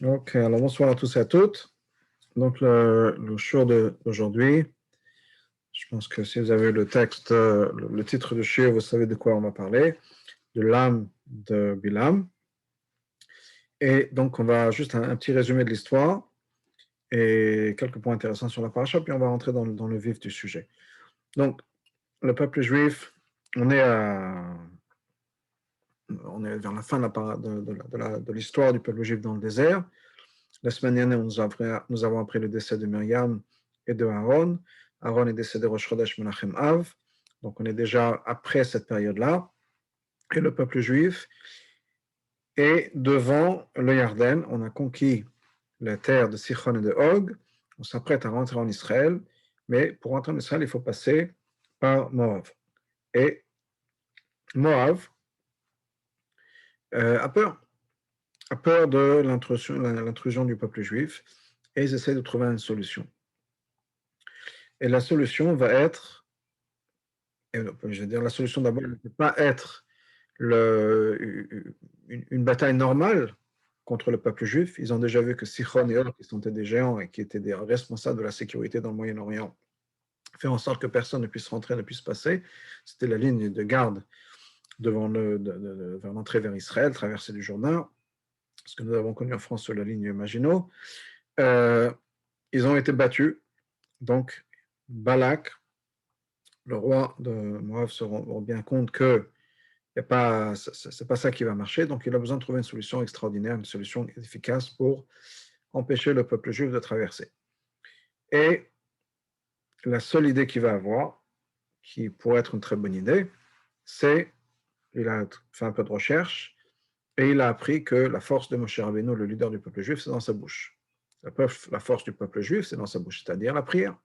Ok, alors bonsoir à tous et à toutes. Donc, le show d'aujourd'hui, je pense que si vous avez le texte, le titre du show, vous savez de quoi on va parler, de l'âme de Bilam. Et donc, on va juste un petit résumé de l'histoire et quelques points intéressants sur la paracha, puis on va rentrer dans le vif du sujet. Donc, le peuple juif, on est, on est vers la fin de l'histoire du peuple juif dans le désert. La semaine dernière, nous avons appris le décès de Myriam et de Aaron. Aaron est décédé Rosh Chodesh Menachem Av. Donc, on est déjà après cette période-là. Et le peuple juif est devant le Yarden. On a conquis la terre de Sichon et de Og. On s'apprête à rentrer en Israël. Mais pour rentrer en Israël, il faut passer par Moab. Et Moab a peur de l'intrusion du peuple juif. Et ils essaient de trouver une solution. Et la solution va être, je veux dire, la solution d'abord ne peut pas être une bataille normale contre le peuple juif. Ils ont déjà vu que Sichon et Og, qui sont des géants et qui étaient des responsables de la sécurité dans le Moyen-Orient, fait en sorte que personne ne puisse rentrer, ne puisse passer. C'était la ligne de garde vers l'entrée vers Israël, traversée du Jourdain, ce que nous avons connu en France sur la ligne Maginot. Ils ont été battus. Donc, Balak, le roi de Moab, se rend bien compte que c'est pas ça qui va marcher, donc il a besoin de trouver une solution extraordinaire, une solution efficace pour empêcher le peuple juif de traverser. Et la seule idée qu'il va avoir, qui pourrait être une très bonne idée, c'est, il a fait un peu de recherche, et il a appris que la force de Moshe Rabbeinu, le leader du peuple juif, c'est dans sa bouche. La force du peuple juif, c'est dans sa bouche, c'est-à-dire la prière.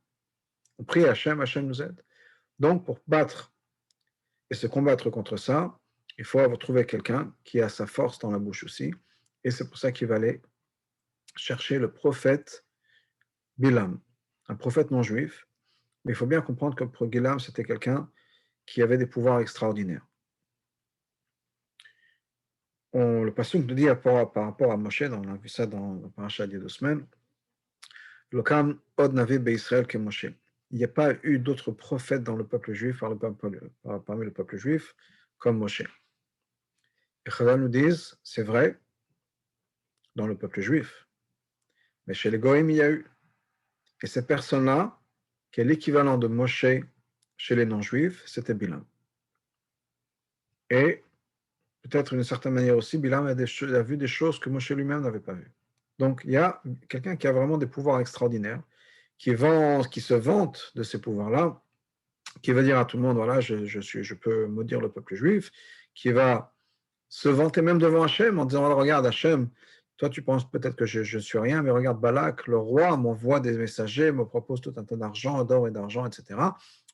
On prie Hachem, Hachem nous aide. Donc, pour battre et se combattre contre ça, il faut trouver quelqu'un qui a sa force dans la bouche aussi. Et c'est pour ça qu'il va aller chercher le prophète Bilam, un prophète non juif. Mais il faut bien comprendre que pour Bilam, c'était quelqu'un qui avait des pouvoirs extraordinaires. Le pasuk nous dit par rapport à Moshe, on a vu ça dans le paracha il y a 2 semaines, Lokam od navi be'Israël que Moshe. Il n'y a pas eu d'autres prophètes dans le peuple juif, parmi le peuple juif, comme Moshe. Et Chazal nous disent, c'est vrai, dans le peuple juif, mais chez les Goïm, il y a eu. Et cette personne-là, qui est l'équivalent de Moshe chez les non-juifs, c'était Bilam. Et peut-être d'une certaine manière aussi, Bilam a vu des choses que Moshe lui-même n'avait pas vues. Donc il y a quelqu'un qui a vraiment des pouvoirs extraordinaires, qui se vante de ces pouvoirs-là, qui va dire à tout le monde, voilà, je peux maudire le peuple juif, qui va se vanter même devant Hachem en disant, regarde Hachem, toi tu penses peut-être que je ne suis rien, mais regarde Balak, le roi m'envoie des messagers, me propose tout un tas d'argent, d'or et d'argent, etc.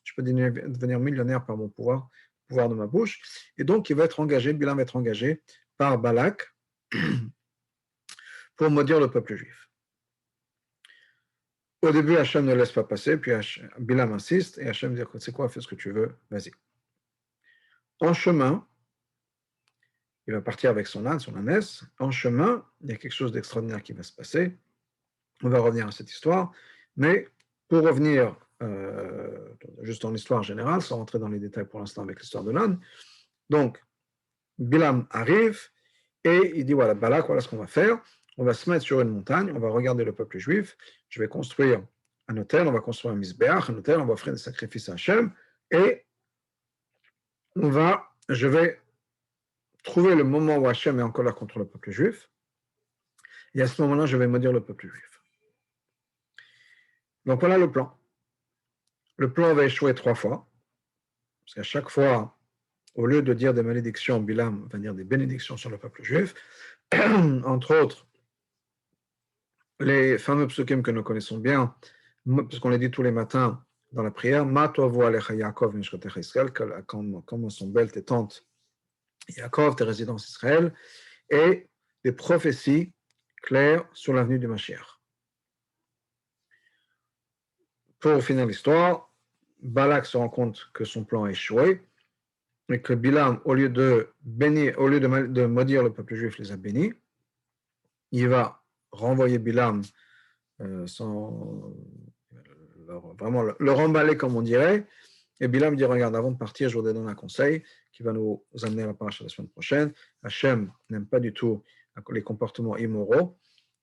Je peux devenir millionnaire par mon pouvoir de ma bouche. Et donc il va être engagé, Bilam va être engagé par Balak pour maudire le peuple juif. Au début, Hachem ne laisse pas passer, puis Bilam insiste, et Hachem dit, c'est quoi, fais ce que tu veux, vas-y. En chemin, il va partir avec son âne, son ânesse. En chemin, il y a quelque chose d'extraordinaire qui va se passer. On va revenir à cette histoire. Mais pour revenir juste en histoire générale, sans rentrer dans les détails pour l'instant avec l'histoire de l'âne, donc Bilam arrive et il dit, voilà, Balak, voilà ce qu'on va faire. On va se mettre sur une montagne, on va regarder le peuple juif, je vais construire un autel, on va construire un misbéach, un autel, on va offrir des sacrifices à Hachem, et je vais trouver le moment où Hachem est en colère contre le peuple juif, et à ce moment-là, je vais maudire le peuple juif. Donc voilà le plan. Le plan va échouer 3 fois, parce qu'à chaque fois, au lieu de dire des malédictions, Bilam va dire des bénédictions sur le peuple juif, entre autres, les fameux psukim que nous connaissons bien, parce qu'on les dit tous les matins dans la prière, Ma toavu alecha Yaakov mishkotech Israël, comment sont belles tes tentes, Yaakov, tes résidences Israël, et des prophéties claires sur l'avenue du Mashiach. Pour finir l'histoire, Balak se rend compte que son plan a échoué, et que Bilam, au lieu de maudire le peuple juif, les a bénis. Il va renvoyer Bilam vraiment le remballer, comme on dirait. Et Bilam dit, regarde, avant de partir, je vous donne un conseil qui va nous amener à la paracha la semaine prochaine. Hachem n'aime pas du tout les comportements immoraux.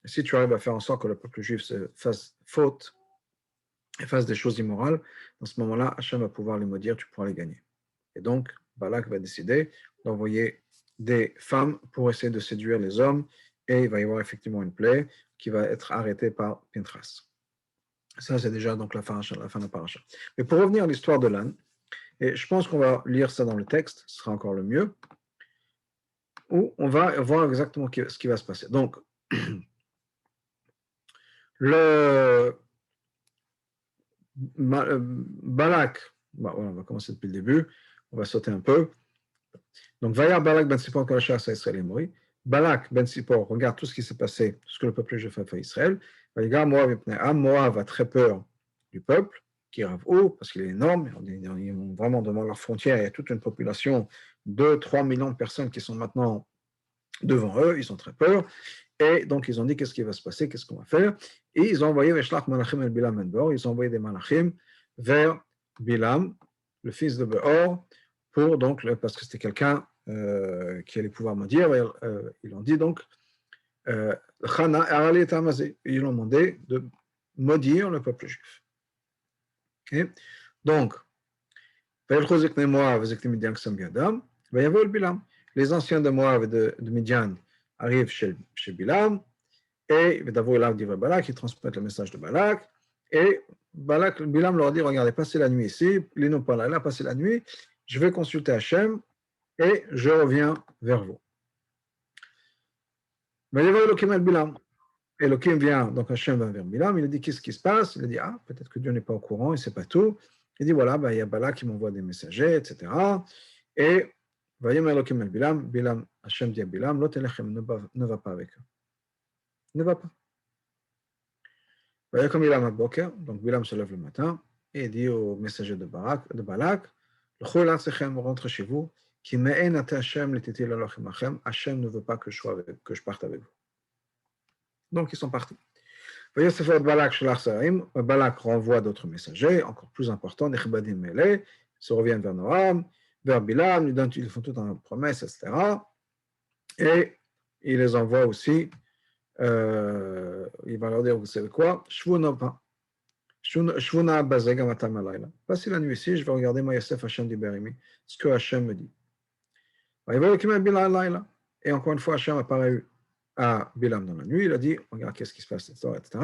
Et si tu arrives à faire en sorte que le peuple juif se fasse faute et fasse des choses immorales, dans ce moment-là, Hachem va pouvoir les maudire, tu pourras les gagner. Et donc, Balak va décider d'envoyer des femmes pour essayer de séduire les hommes, et il va y avoir effectivement une plaie qui va être arrêtée par Pintras. Ça, c'est déjà donc la fin de la paracha. Mais pour revenir à l'histoire de l'âne, et je pense qu'on va lire ça dans le texte, ce sera encore le mieux, où on va voir exactement ce qui va se passer. Donc, Balak, bon, on va commencer depuis le début, on va sauter un peu. Donc, Vayar Balak ben Sipor Kalachar à Israël et Mori. Balak ben Sipor regarde tout ce qui s'est passé, tout ce que le peuple juif a fait à Israël. Moab a très peur du peuple, qui est haut, parce qu'il est énorme. Ils ont vraiment devant leurs frontières, il y a toute une population de 3 millions de personnes qui sont maintenant devant eux, ils ont très peur. Et donc, ils ont dit qu'est-ce qui va se passer, qu'est-ce qu'on va faire. Et ils ont envoyé Veshlach Malachim el Bilam en Beor, ils ont envoyé des Malachim vers Bilam, le fils de Beor, pour donc, parce que c'était quelqu'un qui allait pouvoir me dire, ils ont dit donc, Chana Arali et Amazé, ils ont demandé de maudire le peuple juif. Okay? Donc, les anciens de Moab et de Midian arrivent chez Bilam, et Balak, ils transmettent le message de Balak, et Bilam leur dit, regardez, passez la nuit ici, là, passez la nuit, je vais consulter Hachem, et je reviens vers vous. Mais Elohim vient, donc Hachem va vers Bilam, il dit, qu'est-ce qui se passe? Il dit, peut-être que Dieu n'est pas au courant, il ne sait pas tout. Il dit, voilà, il y a Balak qui m'envoie des messagers, etc. Et Bilam, Hachem dit à Bilam, ne va pas avec eux. Ne va pas. Comme donc Bilam se lève le matin et dit au messager de Balak, rentrez chez vous, Hachem ne veut pas que je parte avec vous. Donc ils sont partis. Balak renvoie d'autres messagers, encore plus importants, Nechbadim Mele, se reviennent vers Noam, vers Bilam, ils font toute une promesse, etc. Et il les envoie aussi, il va leur dire, vous savez quoi, passez la nuit ici, je vais regarder ma Yosef Hachem Diberimi, ce que Hachem me dit. Et encore une fois, Hachem apparaît à Bilam dans la nuit, il a dit, regarde qu'est-ce qui se passe, etc.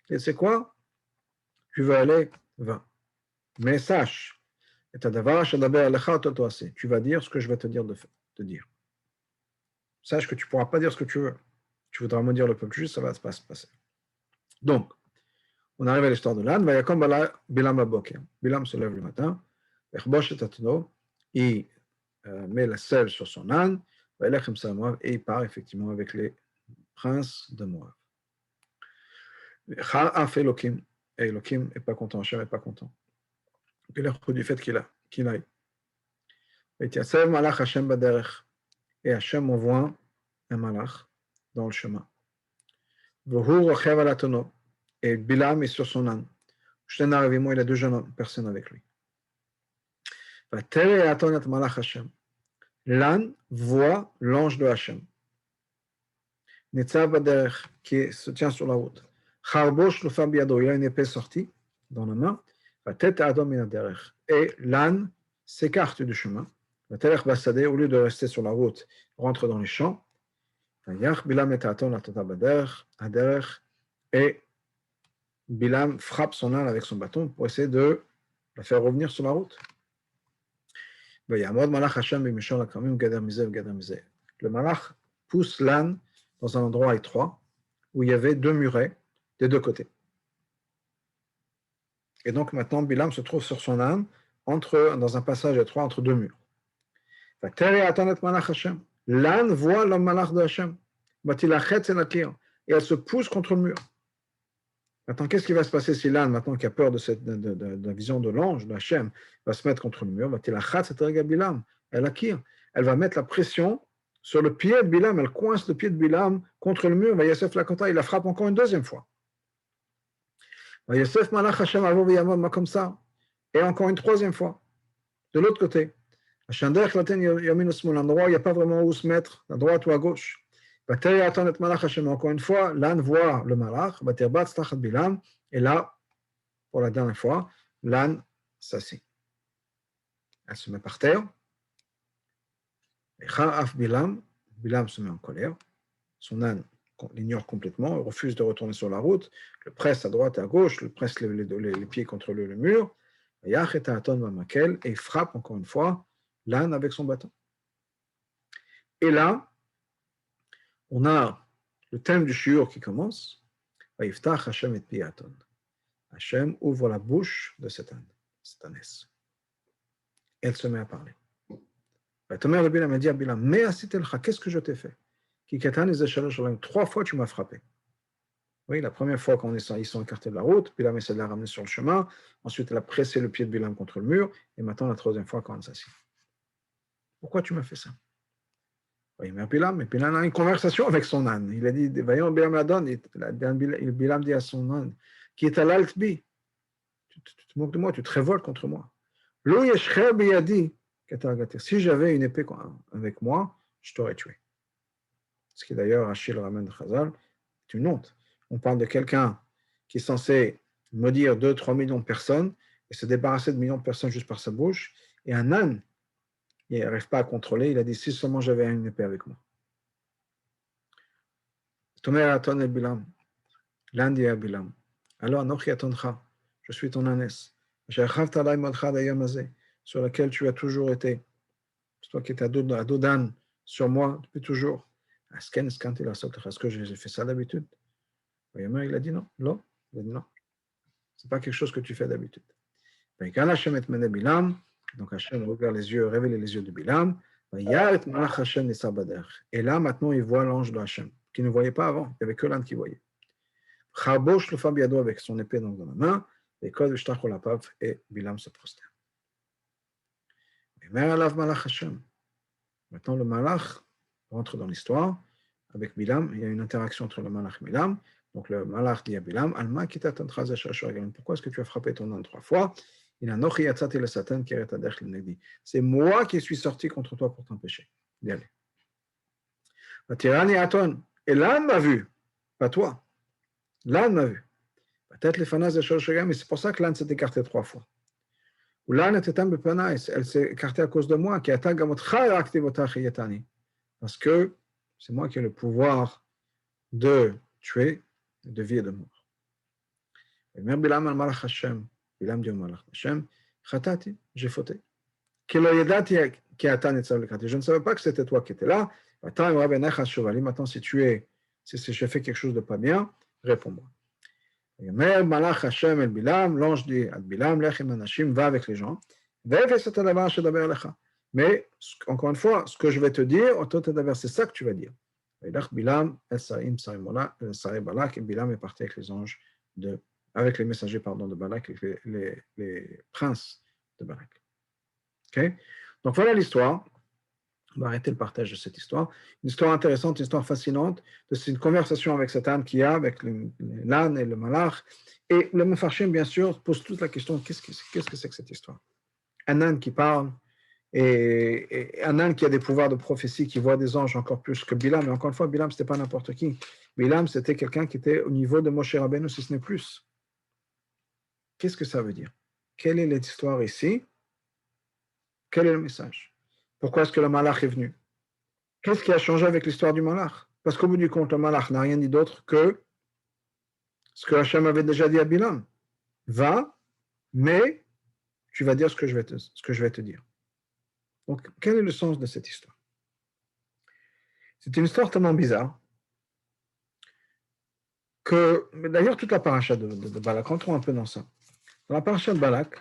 Il dit, c'est quoi? Tu veux aller, va. Mais sache, tu vas dire ce que je vais te dire de dire. Sache que tu ne pourras pas dire ce que tu veux. Tu voudras me dire le peuple juste, ça va pas se passer. Donc, on arrive à l'histoire de l'âne. Bilam se lève le matin, il met la selle sur son âne, et il part effectivement avec les princes de Moab. Et Elohim n'est pas content, Hachem n'est pas content. Du fait qu'il aille. Et Hachem envoie un malach dans le chemin. Et Bilam est sur son âne. Il a 2 jeunes personnes avec lui. L'âne voit l'ange de Hachem. Qui se tient sur la route. Il a une épée sortie dans la main. Et l'âne s'écarte du chemin. Au lieu de rester sur la route, rentre dans les champs. Et Bilam frappe son âne avec son bâton pour essayer de la faire revenir sur la route. Le malach pousse l'âne dans un endroit étroit où il y avait 2 murets des 2 côtés. Et donc maintenant, Bilam se trouve sur son âne dans un passage étroit entre 2 murs. L'âne voit le malach de Hachem. Et elle se pousse contre le mur. Maintenant, qu'est-ce qui va se passer si l'âne, maintenant qui a peur de la vision de l'ange, de Hachem, va se mettre contre le mur? Elle va mettre la pression sur le pied de Bilam, elle coince le pied de Bilam contre le mur, Vayasef Lakota, il la frappe encore une deuxième fois. Vayasef Malach Hashem Avo Vayamod comme ça, et encore une troisième fois, de l'autre côté. L'endroit où il n'y a pas vraiment où se mettre, à droite ou à gauche. Encore une fois, l'âne voit le malach, et là, pour la dernière fois, l'âne s'assied. Elle se met par terre. Et Bilam se met en colère. Son âne l'ignore complètement, il refuse de retourner sur la route, le presse à droite et à gauche, le presse les pieds contre le mur, et il frappe encore une fois l'âne avec son bâton. Et là, on a le thème du shiur qui commence. Hashem ouvre la bouche de cette ânesse. Elle se met à parler. Bilam a dit à Bilam, mais qu'est-ce que je t'ai fait? 3 fois tu m'as frappé. Oui, la première fois quand ils sont écartés de la route, Bilam essaie de la ramener sur le chemin, ensuite elle a pressé le pied de Bilam contre le mur, et maintenant la troisième fois quand on s'assied. Pourquoi tu m'as fait ça? Oui, mais Bilam a une conversation avec son âne. Il a dit, voyons, Bilam la donne, Bilam dit à son âne, qui est à l'altbi, tu te moques de moi, tu te révoltes contre moi. Si j'avais une épée avec moi, je t'aurais tué. Ce qui d'ailleurs, Achille ramène de Chazal, c'est une honte. On parle de quelqu'un qui est censé maudire 2-3 millions de personnes et se débarrasser de millions de personnes juste par sa bouche, et un âne, il n'arrive pas à contrôler, il a dit, si seulement j'avais une épée avec moi. L'âne dit à Bilam, alors, je suis ton ânesse, sur laquelle tu as toujours été, c'est toi qui es à dos d'âne sur moi depuis toujours. Est-ce que j'ai fait ça d'habitude? Il a dit non. Non. Il a dit non. Ce n'est pas quelque chose que tu fais d'habitude. Donc Hachem regarde les yeux, révèle les yeux de Bilam. Et là, maintenant, il voit l'ange de Hachem, qu'il ne voyait pas avant. Il n'y avait que l'âne qui voyait. Avec son épée dans la main, et Bilam se prosterne. Maintenant, le malach rentre dans l'histoire. Avec Bilam, il y a une interaction entre le malach et Bilam. Donc le malach dit à Bilam, Alma pourquoi est-ce que tu as frappé ton âne 3 fois? C'est moi qui suis sorti contre toi pour t'empêcher d'y aller. Et l'âne m'a vu, pas toi. L'âne m'a vu. Peut-être les fanas de mais c'est pour ça que l'âne s'est écarté 3 fois. Ou l'âne était un peu elle s'est écartée à cause de moi, parce que c'est moi qui ai le pouvoir de tuer, de vie et de mort. Et même Bilam al-Malach Hashem, Bilam dit au Malach Hashem, Khatati, j'ai fauté. Je ne savais pas que c'était toi qui étais là. Maintenant, si j'ai fait quelque chose de pas bien, réponds-moi. Malach Hashem el Bilam, l'ange dit à Bilam, Lechem Anashim, va avec les gens. Mais, encore une fois, ce que je vais te dire, c'est ça que tu vas dire. Bilam, Bilam est parti avec les anges avec les messagers de Balak, avec les princes de Balak. Okay? Donc voilà l'histoire. On va arrêter le partage de cette histoire. Une histoire intéressante, une histoire fascinante. C'est une conversation avec cet âne qu'il y a, avec l'âne et le malach. Et le Mefarshim, bien sûr, pose toute la question, qu'est-ce que c'est que cette histoire? Un âne qui parle, et un âne qui a des pouvoirs de prophétie, qui voit des anges encore plus que Bilam. Mais encore une fois, Bilam, ce n'était pas n'importe qui. Bilam, c'était quelqu'un qui était au niveau de Moshe Rabbeinu, si ce n'est plus. Qu'est-ce que ça veut dire? Quelle est l'histoire ici? Quel est le message? Pourquoi est-ce que le malach est venu? Qu'est-ce qui a changé avec l'histoire du malach? Parce qu'au bout du compte, le malach n'a rien dit d'autre que ce que Hachem avait déjà dit à Bilam. Va, mais tu vas dire ce que je vais te dire. Donc, quel est le sens de cette histoire? C'est une histoire tellement bizarre que, d'ailleurs, toute la paracha de Balak, rentrons un peu dans ça. Dans la paracha de Balak,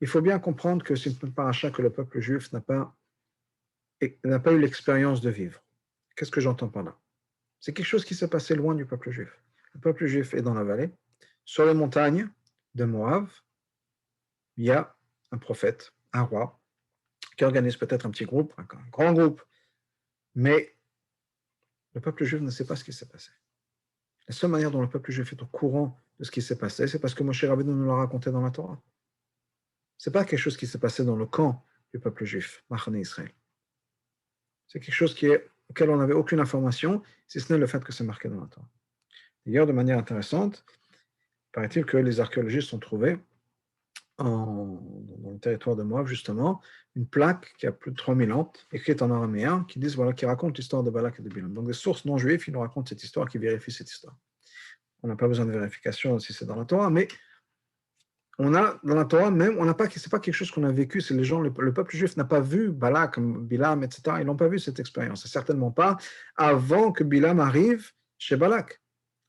il faut bien comprendre que c'est une paracha que le peuple juif n'a pas eu l'expérience de vivre. Qu'est-ce que j'entends par là? C'est quelque chose qui s'est passé loin du peuple juif. Le peuple juif est dans la vallée. Sur les montagnes de Moab, il y a un prophète, un roi, qui organise peut-être un petit groupe, un grand groupe Mais le peuple juif ne sait pas ce qui s'est passé. La seule manière dont le peuple juif est au courant de ce qui s'est passé, c'est parce que Moshe Rabbeinu nous l'a raconté dans la Torah. Ce n'est pas quelque chose qui s'est passé dans le camp du peuple juif, Machane Israël. C'est quelque chose auquel on n'avait aucune information, si ce n'est le fait que c'est marqué dans la Torah. D'ailleurs, de manière intéressante, paraît-il que les archéologistes ont trouvé dans le territoire de Moab, justement, une plaque qui a plus de 3000 ans, écrite en araméen, qui raconte l'histoire de Balak et de Bilam. Donc des sources non juives qui nous racontent cette histoire, qui vérifient cette histoire. On n'a pas besoin de vérification si c'est dans la Torah, mais on a dans la Torah même, c'est pas quelque chose qu'on a vécu, c'est les gens, le peuple juif n'a pas vu Balak, Bilam, etc. Ils n'ont pas vu cette expérience, c'est certainement pas avant que Bilam arrive chez Balak.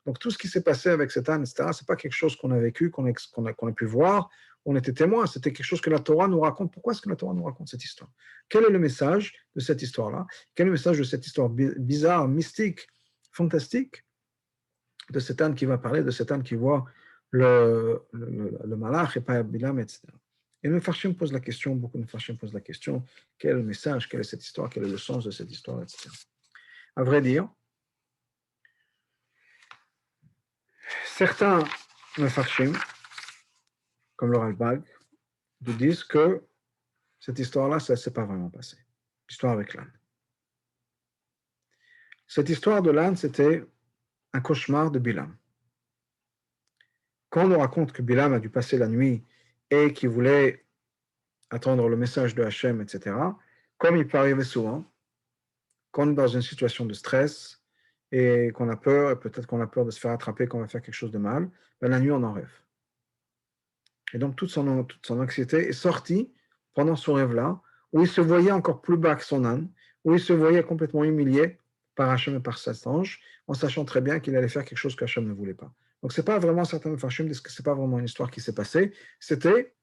Donc tout ce qui s'est passé avec cet âne, etc., c'est pas quelque chose qu'on a vécu, qu'on a pu voir, on était témoin, c'était quelque chose que la Torah nous raconte. Pourquoi est-ce que la Torah nous raconte cette histoire? Quel est le message de cette histoire-là? Quel est le message de cette histoire bizarre, mystique, fantastique, de cet âne qui va parler, de cet âne qui voit le malach et pas Bilam, etc. Et le Mefarshim pose la question, beaucoup de Mefarshim posent la question, quel est le message, quelle est cette histoire, quel est le sens de cette histoire, etc. À vrai dire, certains Mefarshim, comme le Ralbag, nous disent que cette histoire-là, ça ne s'est pas vraiment passé. L'histoire avec l'âne. Cette histoire de l'âne, c'était un cauchemar de Bilam. Quand on nous raconte que Bilam a dû passer la nuit et qu'il voulait attendre le message de Hachem, etc., comme il peut arriver souvent, quand on est dans une situation de stress et qu'on a peur, et peut-être qu'on a peur de se faire attraper, qu'on va faire quelque chose de mal, ben la nuit, on en rêve. Et donc, toute son anxiété est sortie pendant ce rêve-là, où il se voyait encore plus bas que son âne, où il se voyait complètement humilié par Hachem et par cet ange, en sachant très bien qu'il allait faire quelque chose qu'Hachem ne voulait pas. Donc, ce n'est pas vraiment, certains Mefarshim disent que ce n'est pas vraiment une histoire qui s'est passée, c'était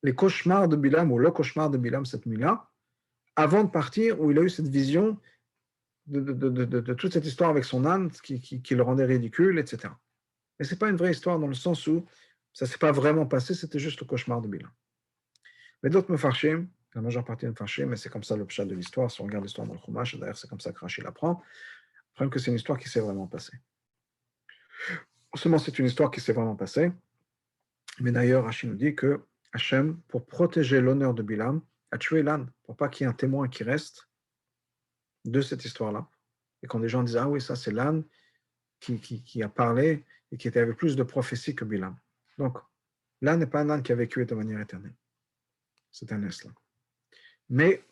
les cauchemars de Bilam, ou le cauchemar de Bilam cette nuit-là, avant de partir, où il a eu cette vision de toute cette histoire avec son âne qui le rendait ridicule, etc. Mais ce n'est pas une vraie histoire dans le sens où ça ne s'est pas vraiment passé, c'était juste le cauchemar de Bilam. Mais d'autres Mefarshim, la majeure partie des Mefarshim, mais c'est comme ça le pshat de l'histoire, si on regarde l'histoire dans le Chumash, d'ailleurs c'est comme ça que Rashi l'apprend, prennent que c'est une histoire qui s'est vraiment passée. Non seulement c'est une histoire qui s'est vraiment passée, mais d'ailleurs Rashi nous dit que Hachem, pour protéger l'honneur de Bilam, a tué l'âne, pour pas qu'il y ait un témoin qui reste de cette histoire-là. Et quand des gens disent, ah oui, ça c'est l'âne qui a parlé et qui était avec plus de prophéties que Bilam. Donc, l'âne n'est pas un âne qui a vécu de manière éternelle. C'est un âne. Mais,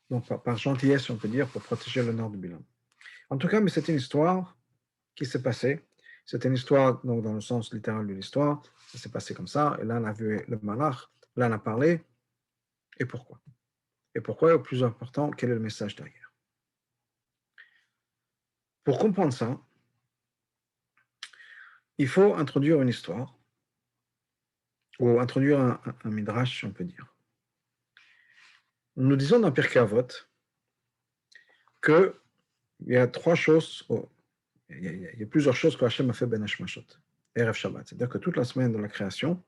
donc par gentillesse, on peut dire, pour protéger l'honneur de Bilam. En tout cas, mais c'est une histoire qui s'est passée. C'est une histoire, donc dans le sens littéral de l'histoire, ça s'est passé comme ça, et l'âne a vu le malach, l'âne a parlé, et pourquoi? Et pourquoi, et au plus important, quel est le message derrière? Pour comprendre ça, il faut introduire une histoire, ou introduire un midrash, si on peut dire. Nous disons dans Pirkei Avot qu'il y a trois choses, il y a plusieurs choses que Hachem a fait Ben Hashmashot, Erev Shabbat. C'est-à-dire que toute la semaine de la création,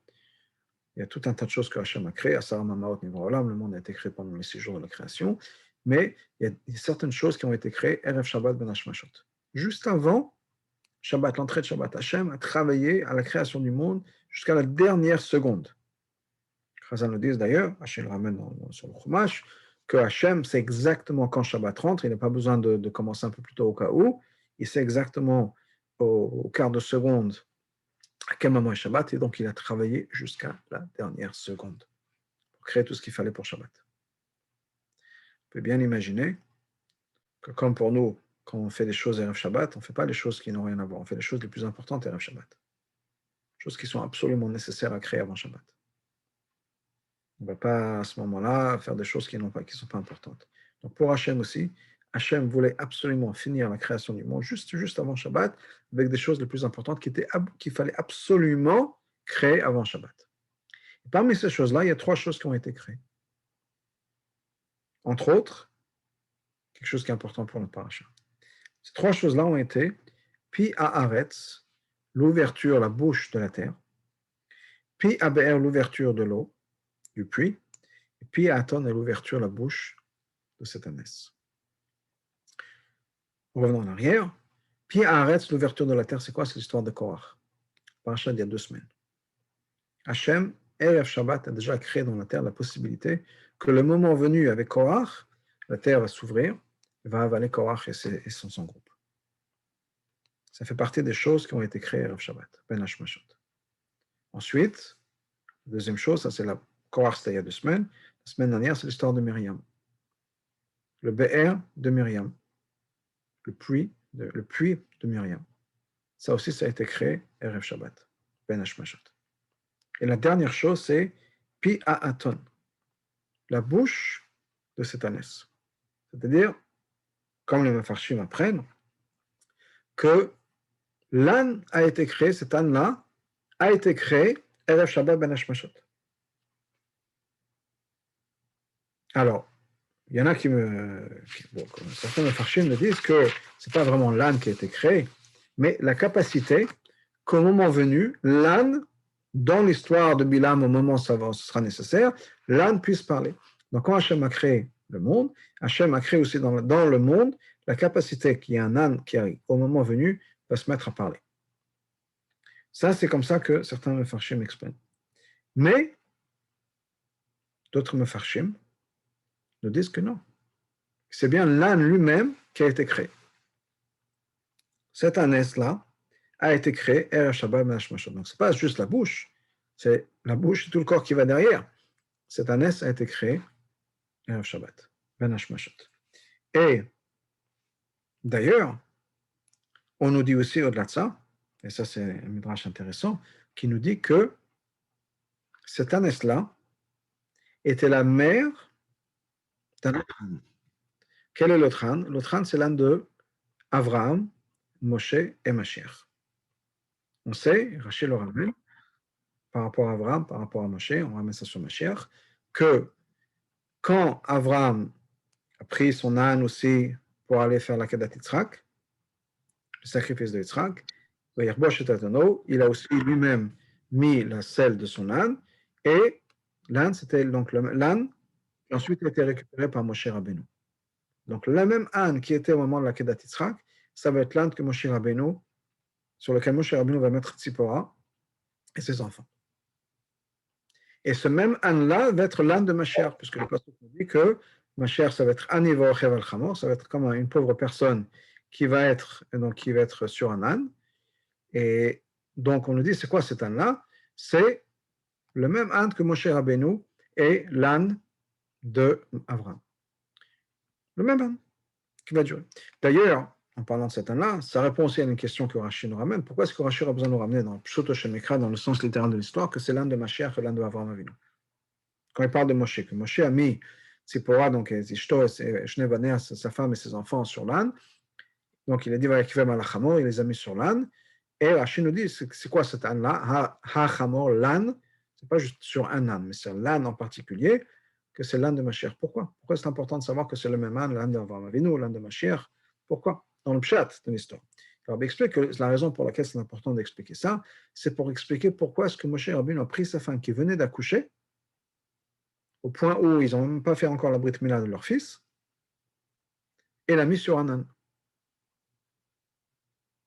il y a tout un tas de choses que Hachem a créées, Asar Mamaot Nivra Olam, le monde a été créé pendant les 6 jours de la création, mais il y a certaines choses qui ont été créées Erev Shabbat Ben Hashmashot. Juste avant Shabbat, l'entrée de Shabbat, Hachem a travaillé à la création du monde jusqu'à la dernière seconde. Chazal nous dit d'ailleurs, Hachem le ramène sur le Chumash, que Hachem sait exactement quand Shabbat rentre, il n'a pas besoin de commencer un peu plus tôt au cas où, il sait exactement au quart de seconde à quel moment est Shabbat, et donc il a travaillé jusqu'à la dernière seconde pour créer tout ce qu'il fallait pour Shabbat. On peut bien imaginer que comme pour nous, quand on fait des choses Erev Shabbat, on ne fait pas les choses qui n'ont rien à voir, on fait les choses les plus importantes Erev Shabbat. Choses qui sont absolument nécessaires à créer avant Shabbat. On ne va pas à ce moment-là faire des choses qui ne sont pas importantes. Donc pour Hachem aussi, Hachem voulait absolument finir la création du monde juste avant Shabbat avec des choses les plus importantes qu'il fallait absolument créer avant Shabbat. Et parmi ces choses-là, il y a 3 choses qui ont été créées. Entre autres, quelque chose qui est important pour notre paracha. Ces 3 choses-là ont été Pi Haaretz, l'ouverture, la bouche de la terre, Pi Aber, l'ouverture de l'eau, du puits, et Pi Aton est l'ouverture, la bouche de cette ânesse. Revenons en arrière. Puis arrête l'ouverture de la terre, c'est quoi? C'est l'histoire de Korach. Parachat d'il y a 2 semaines. Hachem, Erev Shabbat, a déjà créé dans la terre la possibilité que le moment venu avec Korach, la terre va s'ouvrir, va avaler Korach et son groupe. Ça fait partie des choses qui ont été créées Erev Shabbat, Ben Hashmashot. Ensuite, la deuxième chose, ça c'est la Korach, c'était il y a 2 semaines. La semaine dernière, c'est l'histoire de Myriam. Le Be'er de Myriam. Le puits de Myriam. Ça aussi, ça a été créé Erev Shabbat, Ben Hashmashot. Et la dernière chose, c'est Pi Ha'aton, la bouche de cette ânesse. C'est-à-dire, comme les Mefarshim apprennent, que l'âne a été créé, cet âne-là, a été créé Erev Shabbat Ben Hashmashot. Alors, il y en a certains Mefarshim me disent que ce n'est pas vraiment l'âne qui a été créé, mais la capacité qu'au moment venu, l'âne, dans l'histoire de Bilam, au moment où ce sera nécessaire, l'âne puisse parler. Donc, quand Hachem a créé le monde, Hachem a créé aussi dans le monde la capacité qu'il y ait un âne qui, au moment venu, va se mettre à parler. Ça, c'est comme ça que certains Mefarshim expriment. Mais d'autres Mefarshim nous disent que non. C'est bien l'âne lui-même qui a été créé. Cette ânesse-là a été créée Erev Shabbat Ben Hashmashot. Donc, ce n'est pas juste la bouche, c'est la bouche et tout le corps qui va derrière. Cette ânesse a été créée Erev Shabbat Ben Hashmashot. Et d'ailleurs, on nous dit aussi au-delà de ça, et ça c'est un midrash intéressant, qui nous dit que cette ânesse-là était la mère d'un autre âne. Quel est l'autre âne? L'autre âne, c'est l'âne de Avraham, Moshe et Mashiach. On sait, Rachel le ramène, par rapport à Avraham, par rapport à Moshe, on ramène ça sur Mashiach, que quand Avraham a pris son âne aussi pour aller faire la Kedat Yitzhak, le sacrifice de Yitzhak, il a aussi lui-même mis la selle de son âne, et l'âne, c'était donc l'âne qui ensuite a été récupéré par Moshe Rabbeinu. Donc le même âne qui était au moment de la Kedat Yitzhak, ça va être l'âne que Moshe Rabbeinu, sur lequel Moshe Rabbeinu va mettre Tzipora et ses enfants. Et ce même âne-là va être l'âne de Mashiach, puisque le pasteur nous dit que Mashiach, ça va être Ani Va'ochev al-Chamor, ça va être comme une pauvre personne qui va être sur un âne. Et donc, on nous dit, c'est quoi cet âne-là? C'est le même âne que Moshe Rabbeinu et l'âne de Avraham. Le même âne qui va durer. D'ailleurs, en parlant de cet âne-là, ça répond aussi à une question que Rashi nous ramène. Pourquoi est-ce que Rashi a besoin de nous ramener dans Pshuto Shemekra, dans le sens littéral de l'histoire, que c'est l'âne de Mashiach et l'âne de Avraham Avinu? Quand il parle de Moshe, que Moshe a mis Tzipora, donc Ishto, Shnei Banea, sa femme et ses enfants sur l'âne, donc il a dit Vayakivem al-Chamor, il les a mis sur l'âne, et Rashi nous dit, c'est quoi cet âne-là? Ha-Chamor, l'âne, c'est pas juste sur un âne, mais c'est l'âne en particulier, que c'est l'âne de Mashiach. Pourquoi? Pourquoi c'est important de savoir que c'est le même âne, l'âne d'Avraham Avinu, l'âne de Mashiach? Pourquoi? Dans le pshat de l'histoire. Alors, il explique que la raison pour laquelle c'est important d'expliquer ça, c'est pour expliquer pourquoi est-ce que Moshe Rabbeinu a pris sa femme qui venait d'accoucher, au point où ils n'ont même pas fait encore la Brit Mila de leur fils, et l'a mis sur un âne.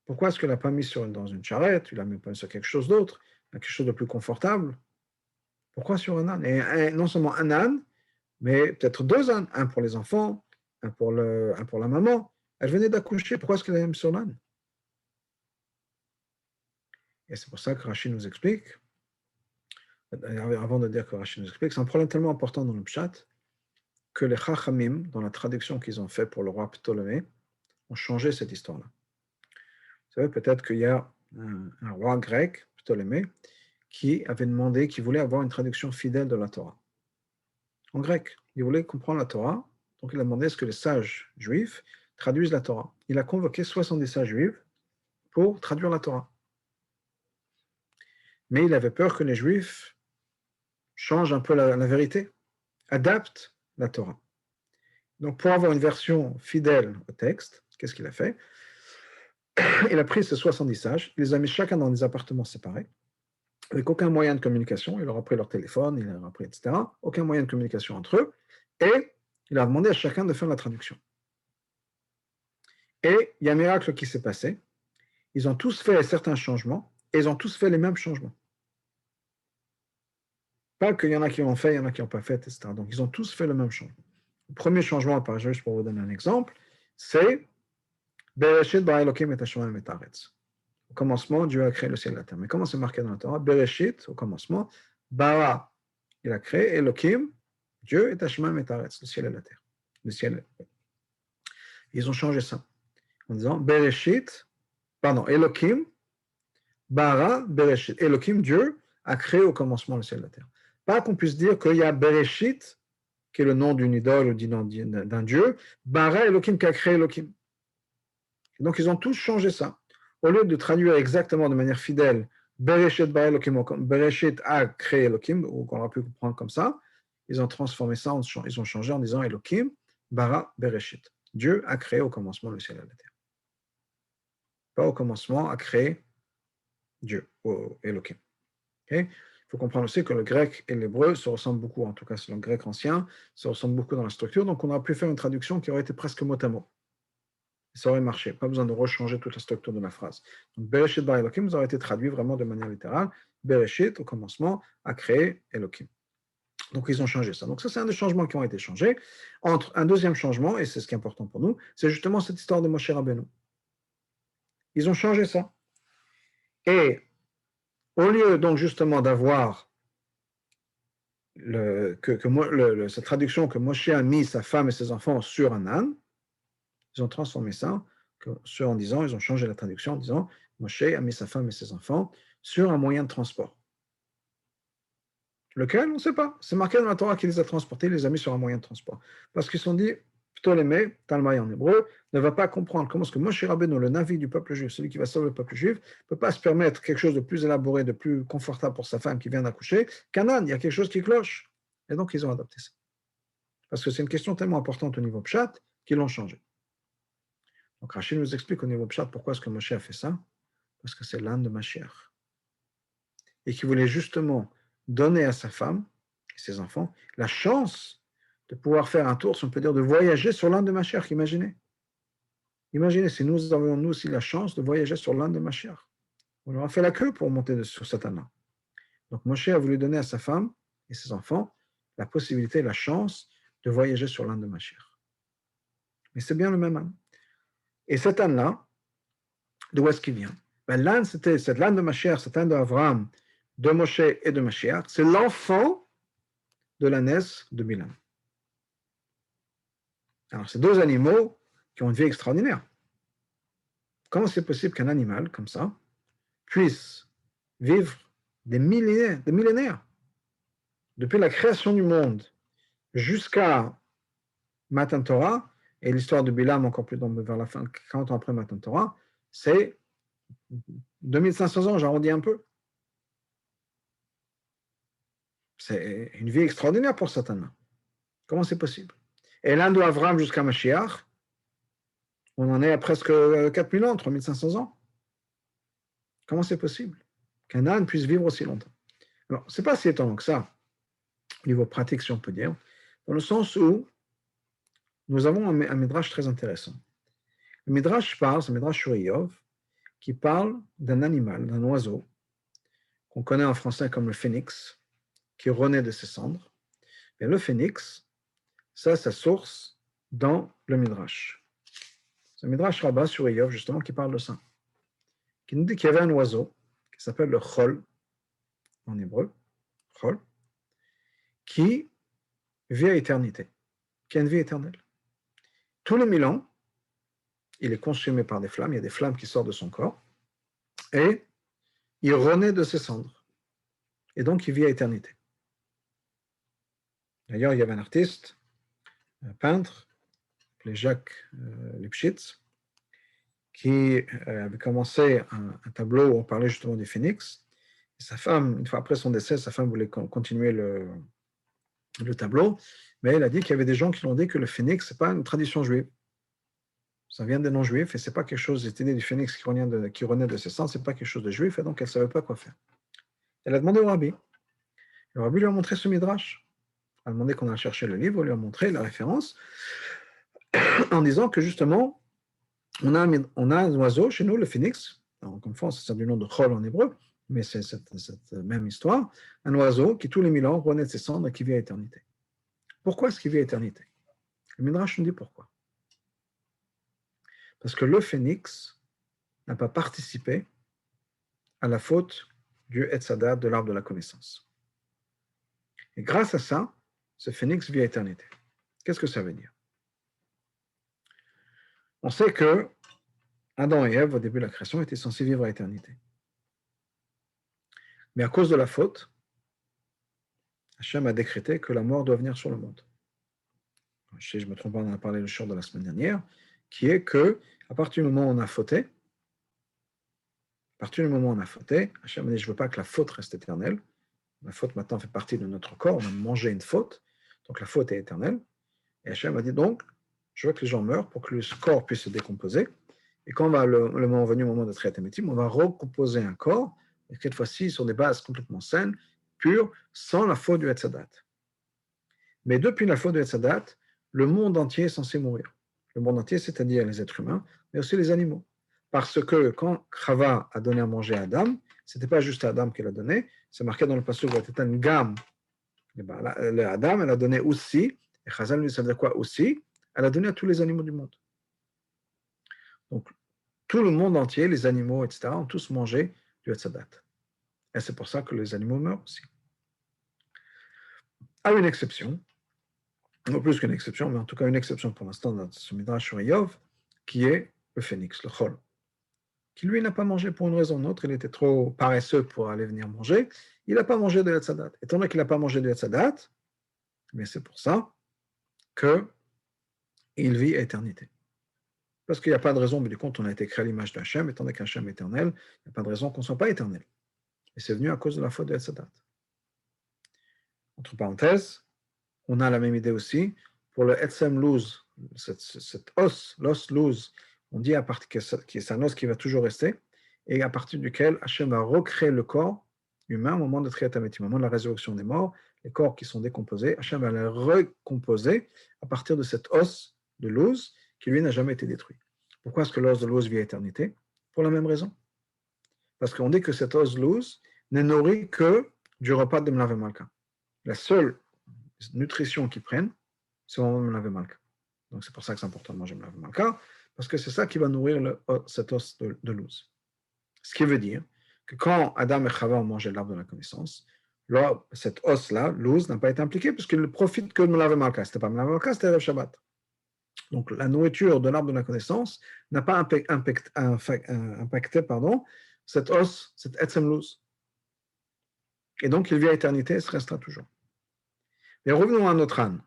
Pourquoi est-ce qu'il ne l'a pas mis dans une charrette, il l'a mis pas sur quelque chose d'autre, quelque chose de plus confortable? Pourquoi sur un âne? Et non seulement un âne, mais peut-être 2 ânes, un pour les enfants, un pour la maman. Elle venait d'accoucher, pourquoi est-ce qu'elle l'a mis sur l'âne? Et c'est pour ça que Rashi nous explique, avant de dire que Rashi nous explique, c'est un problème tellement important dans le Pshat que les Chachamim, dans la traduction qu'ils ont fait pour le roi Ptolémée, ont changé cette histoire-là. Vous savez, peut-être qu'il y a un roi grec, Ptolémée, qui avait demandé, qui voulait avoir une traduction fidèle de la Torah. En grec, il voulait comprendre la Torah, donc il a demandé à ce que les sages juifs traduisent la Torah. Il a convoqué 70 sages juifs pour traduire la Torah. Mais il avait peur que les juifs changent un peu la vérité, adaptent la Torah. Donc pour avoir une version fidèle au texte, qu'est-ce qu'il a fait? Il a pris ces 70 sages, il les a mis chacun dans des appartements séparés, avec aucun moyen de communication. Il leur a pris leur téléphone, il leur a pris, etc. Aucun moyen de communication entre eux. Et il a demandé à chacun de faire la traduction. Et il y a un miracle qui s'est passé. Ils ont tous fait certains changements, et ils ont tous fait les mêmes changements. Pas qu'il y en a qui l'ont fait, il y en a qui n'ont pas fait, etc. Donc, ils ont tous fait le même changement. Le premier changement, par exemple, pour vous donner un exemple, c'est Bereshit bara Elokim et Hashamayim et Haaretz. Au commencement, Dieu a créé le ciel et la terre. Mais comment c'est marqué dans la Torah? Bereshit, au commencement, bara, il a créé Elokim, Dieu et Hashamayim et Haaretz, le ciel et la terre. Le ciel. Ils ont changé ça en disant Bereshit, pardon, Elokim, bara, Bereshit. Elokim, Dieu, a créé au commencement le ciel et la terre. Pas qu'on puisse dire qu'il y a Bereshit, qui est le nom d'une idole ou d'un dieu, bara Elokim qui a créé Elokim. Donc ils ont tous changé ça. Au lieu de traduire exactement de manière fidèle Bereshit bara Elokim, Bereshit a créé Elokim, ou qu'on aurait pu comprendre comme ça, ils ont transformé ça, ils ont changé en disant Elokim bara Bereshit. Dieu a créé au commencement le ciel et la terre. Pas au commencement a créé Dieu, ou Elokim. Okay? Il faut comprendre aussi que le grec et l'hébreu se ressemblent beaucoup, en tout cas selon le grec ancien, se ressemblent beaucoup dans la structure, donc on aurait pu faire une traduction qui aurait été presque mot à mot. Ça aurait marché, pas besoin de rechanger toute la structure de la phrase. Donc Bereshit bara Elokim aurait été traduit vraiment de manière littérale. Bereshit, au commencement, a créé Elokim. Donc ils ont changé ça. Donc ça, c'est un des changements qui ont été changés. Entre un deuxième changement, et c'est ce qui est important pour nous, c'est justement cette histoire de Moshe Rabbeinu. Ils ont changé ça. Et au lieu donc justement d'avoir cette traduction que Moshe a mis sa femme et ses enfants sur un âne, ils ont transformé ça en disant, ils ont changé la traduction en disant Moshe a mis sa femme et ses enfants sur un moyen de transport. Lequel? On ne sait pas. C'est marqué dans la Torah qu'il les a transportés, il les a mis sur un moyen de transport. Parce qu'ils se sont dit, Ptolémée, Talmaï en hébreu, ne va pas comprendre comment est-ce que Moshe Rabbeinu, le Navi du peuple juif, celui qui va sauver le peuple juif, ne peut pas se permettre quelque chose de plus élaboré, de plus confortable pour sa femme qui vient d'accoucher, qu'un âne, il y a quelque chose qui cloche. Et donc, ils ont adopté ça. Parce que c'est une question tellement importante au niveau Pshat qu'ils l'ont changé. Donc, Rachid nous explique au niveau Pshat pourquoi est-ce que Moshe a fait ça. Parce que c'est l'âne de Mashiach. Et qu'il voulait justement donner à sa femme et ses enfants la chance de pouvoir faire un tour, si on peut dire, de voyager sur l'âne de Mashiach. Imaginez si nous avions nous aussi la chance de voyager sur l'âne de Mashiach. On aura fait la queue pour monter sur cet âne-là. Donc Moshe a voulu donner à sa femme et ses enfants la possibilité, la chance de voyager sur l'âne de Mashiach. Mais c'est bien le même âne. Et cet âne-là, d'où est-ce qu'il vient? L'âne, c'était cette l'âne de Mashiach, cet âne d'Avraham, de Moshe et de Mashiach, c'est l'enfant de l'ânesse de Bilam. Alors, c'est deux animaux qui ont une vie extraordinaire. Comment c'est possible qu'un animal comme ça puisse vivre des millénaires, depuis la création du monde jusqu'à Matan Torah, et l'histoire de Bilam encore plus vers la fin, 40 ans après Matan Torah, c'est 2500 ans, j'arrondis un peu. C'est une vie extraordinaire pour Satan. Comment c'est possible? Et l'âne de Avram jusqu'à Mashiach, on en est à presque 4000 ans, 3500 ans. Comment c'est possible qu'un âne puisse vivre aussi longtemps? Alors, ce n'est pas si étonnant que ça, au niveau pratique, si on peut dire, dans le sens où nous avons un midrash très intéressant. Le midrash parle, c'est le midrash sur Iyov, qui parle d'un animal, d'un oiseau, qu'on connaît en français comme le phénix, qui renaît de ses cendres. Et le phénix, ça, sa source dans le midrash. C'est le midrash Rabbah sur Iyov, justement, qui parle de ça. Qui nous dit qu'il y avait un oiseau, qui s'appelle le chol, en hébreu, chol, qui vit à éternité, qui a une vie éternelle. Tous les 1000 ans, il est consumé par des flammes, il y a des flammes qui sortent de son corps, et il renaît de ses cendres. Et donc, il vit à éternité. D'ailleurs, il y avait un artiste, un peintre, appelé Jacques Lipchitz, qui avait commencé un tableau où on parlait justement du phénix. Et sa femme, une fois après son décès, sa femme voulait continuer le tableau, mais elle a dit qu'il y avait des gens qui l'ont dit que le phénix, ce n'est pas une tradition juive. Ça vient des non-juifs, et ce n'est pas quelque chose, cette idée du phénix qui renaît de ses cendres, ce n'est pas quelque chose de juif, et donc elle ne savait pas quoi faire. Elle a demandé au rabbi. Le rabbi lui a montré ce midrash. a demandé qu'on a cherché le livre, on lui a montré la référence, en disant que justement, on a un oiseau chez nous, le phénix, encore une fois, c'est du nom de Chol en hébreu, mais c'est cette même histoire, un oiseau qui tous les 1000 ans renaît de ses cendres et qui vit à éternité. Pourquoi est-ce qu'il vit à éternité? Le Midrash nous dit pourquoi. Parce que le phénix n'a pas participé à la faute du Etzadat, de l'arbre de la connaissance. Et grâce à ça, ce phénix vit à éternité. Qu'est-ce que ça veut dire? On sait que Adam et Ève, au début de la création, étaient censés vivre à éternité. Mais à cause de la faute, Hachem a décrété que la mort doit venir sur le monde. Je me trompe pas, on en a parlé le jour de la semaine dernière, qui est que, à partir du moment où on a fauté, Hachem a dit, je ne veux pas que la faute reste éternelle. La faute maintenant fait partie de notre corps, on a mangé une faute, donc la faute est éternelle. Et Hachem a dit donc, je veux que les gens meurent pour que le corps puisse se décomposer. Et quand va le moment venu, au moment de traiter métier, on va recomposer un corps, et cette fois-ci sur des bases complètement saines, pures, sans la faute du Etzadat. Mais depuis la faute du Etzadat, le monde entier est censé mourir. Le monde entier, c'est-à-dire les êtres humains, mais aussi les animaux. Parce que quand Chava a donné à manger à Adam, ce n'était pas juste à Adam qu'elle a donné, c'est marqué dans le passage où c'était une gamme. Adam, elle a donné aussi, et Chazal lui savait quoi aussi, elle a donné à tous les animaux du monde. Donc, tout le monde entier, les animaux, etc., ont tous mangé du Etzadat. Et c'est pour ça que les animaux meurent aussi. À une exception, non plus qu'une exception, mais en tout cas une exception pour l'instant dans ce Midrash sur Yov, qui est le phénix, le chol, qui lui n'a pas mangé pour une raison ou une autre, il était trop paresseux pour aller venir manger, il n'a pas mangé de Etzadat. Étant donné qu'il n'a pas mangé de Etzadat, mais c'est pour ça qu'il vit à éternité. Parce qu'il n'y a pas de raison, mais du compte, on a été créé à l'image d'Hachem, étant donné qu'Hachem est éternel, il n'y a pas de raison qu'on ne soit pas éternel. Et c'est venu à cause de la faute de Etzadat. Entre parenthèses, on a la même idée aussi pour le Etzem Luz, cet os, l'os Luz, on dit à partir que c'est un os qui va toujours rester, et à partir duquel Hachem va recréer le corps humain au moment de Triataméti, au moment de la résurrection des morts, les corps qui sont décomposés, Hachem va les recomposer à partir de cet os de Luz qui lui n'a jamais été détruit. Pourquoi est-ce que l'os de Luz vit à éternité? Pour la même raison. Parce qu'on dit que cet os Luz n'est nourri que du repas de Mlavé Malka. La seule nutrition qu'ils prennent, c'est au moment de Mlavé Malka. Donc c'est pour ça que c'est important de manger Mlavé Malka, parce que c'est ça qui va nourrir cet os de Luz. Ce qui veut dire que quand Adam et Chava ont mangé l'arbre de la connaissance, là, cet os-là, Luz, n'a pas été impliqué, puisqu'il ne profite que de Mlavé Malka. C'était pas Mlavé Malka, c'était Erev Shabbat. Donc la nourriture de l'arbre de la connaissance n'a pas impacté cet os, cet Etzem Luz. Et donc il vit à éternité et se restera toujours. Mais revenons à notre âne.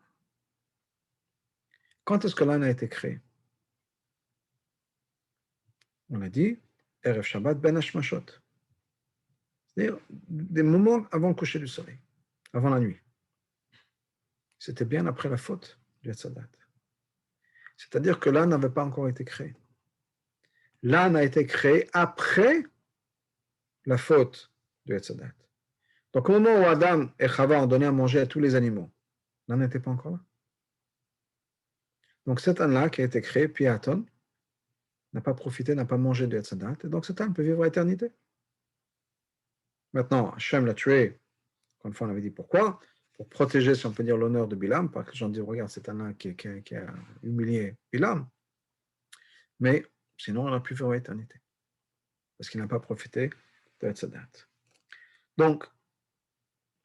Quand est-ce que l'âne a été créé? On a dit, Erev Shabbat ben Hashmashot. C'est-à-dire des moments avant le coucher du soleil, avant la nuit. C'était bien après la faute du Etzadat. C'est-à-dire que l'âne n'avait pas encore été créé. L'âne a été créé après la faute du Etzadat. Donc au moment où Adam et Chava ont donné à manger à tous les animaux, l'âne n'était pas encore là. Donc cet âne-là qui a été créé, Piaton, n'a pas profité, n'a pas mangé du Etzadat, et donc cet âne peut vivre à éternité. Maintenant, Hachem l'a tué, encore une fois on avait dit pourquoi, pour protéger, si on peut dire, l'honneur de Bilam, parce que les gens disent, regarde, c'est un âne qui a humilié Bilam, mais sinon on a pu vivre à éternité, parce qu'il n'a pas profité de Etzadat. Donc,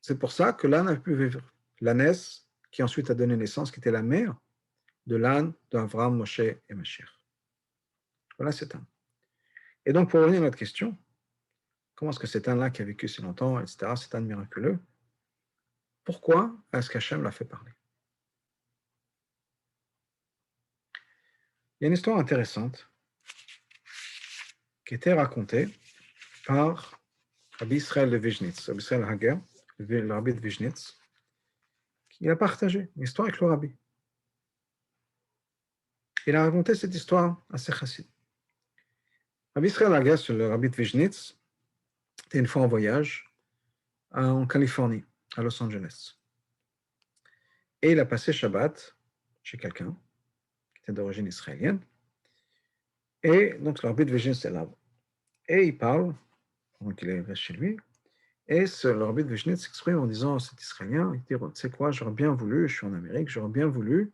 c'est pour ça que l'âne a pu vivre. L'ânesse, qui ensuite a donné naissance, qui était la mère de l'âne d'Avraham, Moshe et Mashiach. Voilà cet âne. Et donc, pour revenir à notre question, comment est-ce que cet âne-là qui a vécu si longtemps, etc., cet âne miraculeux, pourquoi est-ce qu'Hachem l'a fait parler? Il y a une histoire intéressante qui était racontée par Rabbi Israël de Vizhnitz, Rabbi Israël Hager, le rabbi de Vizhnitz, qui a partagé une histoire avec le rabbi. Il a raconté cette histoire à ses chassidim. Rabbi Israël Hager, le rabbi de Vizhnitz, était une fois en voyage en Californie, à Los Angeles. Et il a passé Shabbat chez quelqu'un qui était d'origine israélienne. Et donc, le rabbi de Vizhnitz est là. Et il parle, donc il est chez lui. Et le rabbi de Vizhnitz s'exprime en disant à cet Israélien, il dit, tu sais quoi, j'aurais bien voulu, je suis en Amérique, j'aurais bien voulu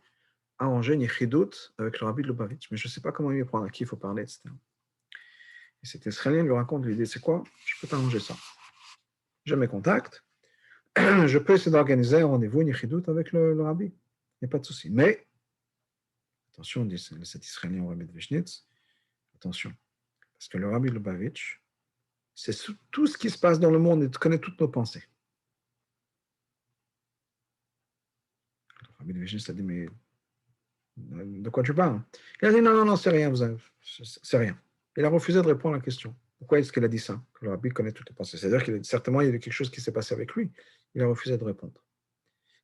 arranger une yichidout avec le rabbi de Lubavitch, mais je ne sais pas comment il prendre, à qui il faut parler, etc. Et cet Israélien lui raconte, lui dit, c'est quoi, je peux t'arranger ça. J'ai mes contacts, je peux essayer d'organiser un rendez-vous, une yichidout avec le rabbi. Il n'y a pas de souci. Mais, attention, dit cet Israélien au rabbi de Vizhnitz, attention, parce que le rabbi de Lubavitch, c'est tout ce qui se passe dans le monde, il connaît toutes nos pensées. Le rabbi de Vizhnitz a dit, mais de quoi tu parles? Il a dit, non, non, non, c'est rien, c'est rien. Il a refusé de répondre à la question. Pourquoi est-ce qu'il a dit ça? Que le rabbi connaît toutes les pensées. C'est-à-dire qu'il certainement, il y a eu quelque chose qui s'est passé avec lui. Il a refusé de répondre.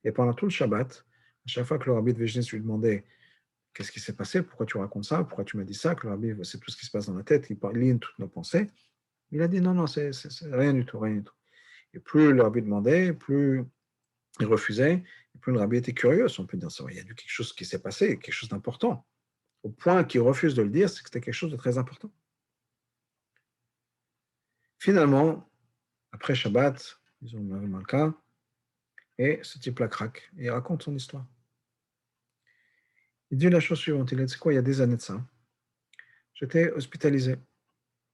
Et pendant tout le Shabbat, à chaque fois que le rabbi de Vizhnitz lui demandait qu'est-ce qui s'est passé, pourquoi tu racontes ça, pourquoi tu m'as dit ça, que le rabbi, c'est tout ce qui se passe dans la tête, il lit toutes nos pensées, il a dit non, non, c'est rien du tout, rien du tout. Et plus le rabbi demandait, plus il refusait, et plus le rabbi était curieux, si on peut dire ça. Il y a eu quelque chose qui s'est passé, quelque chose d'important. Au point qu'il refuse de le dire, c'est que c'était quelque chose de très important. Finalement, après Shabbat, ils ont lavé Malka, et ce type-là craque, et il raconte son histoire. Il dit la chose suivante, il dit, c'est quoi, il y a des années de ça, j'étais hospitalisé,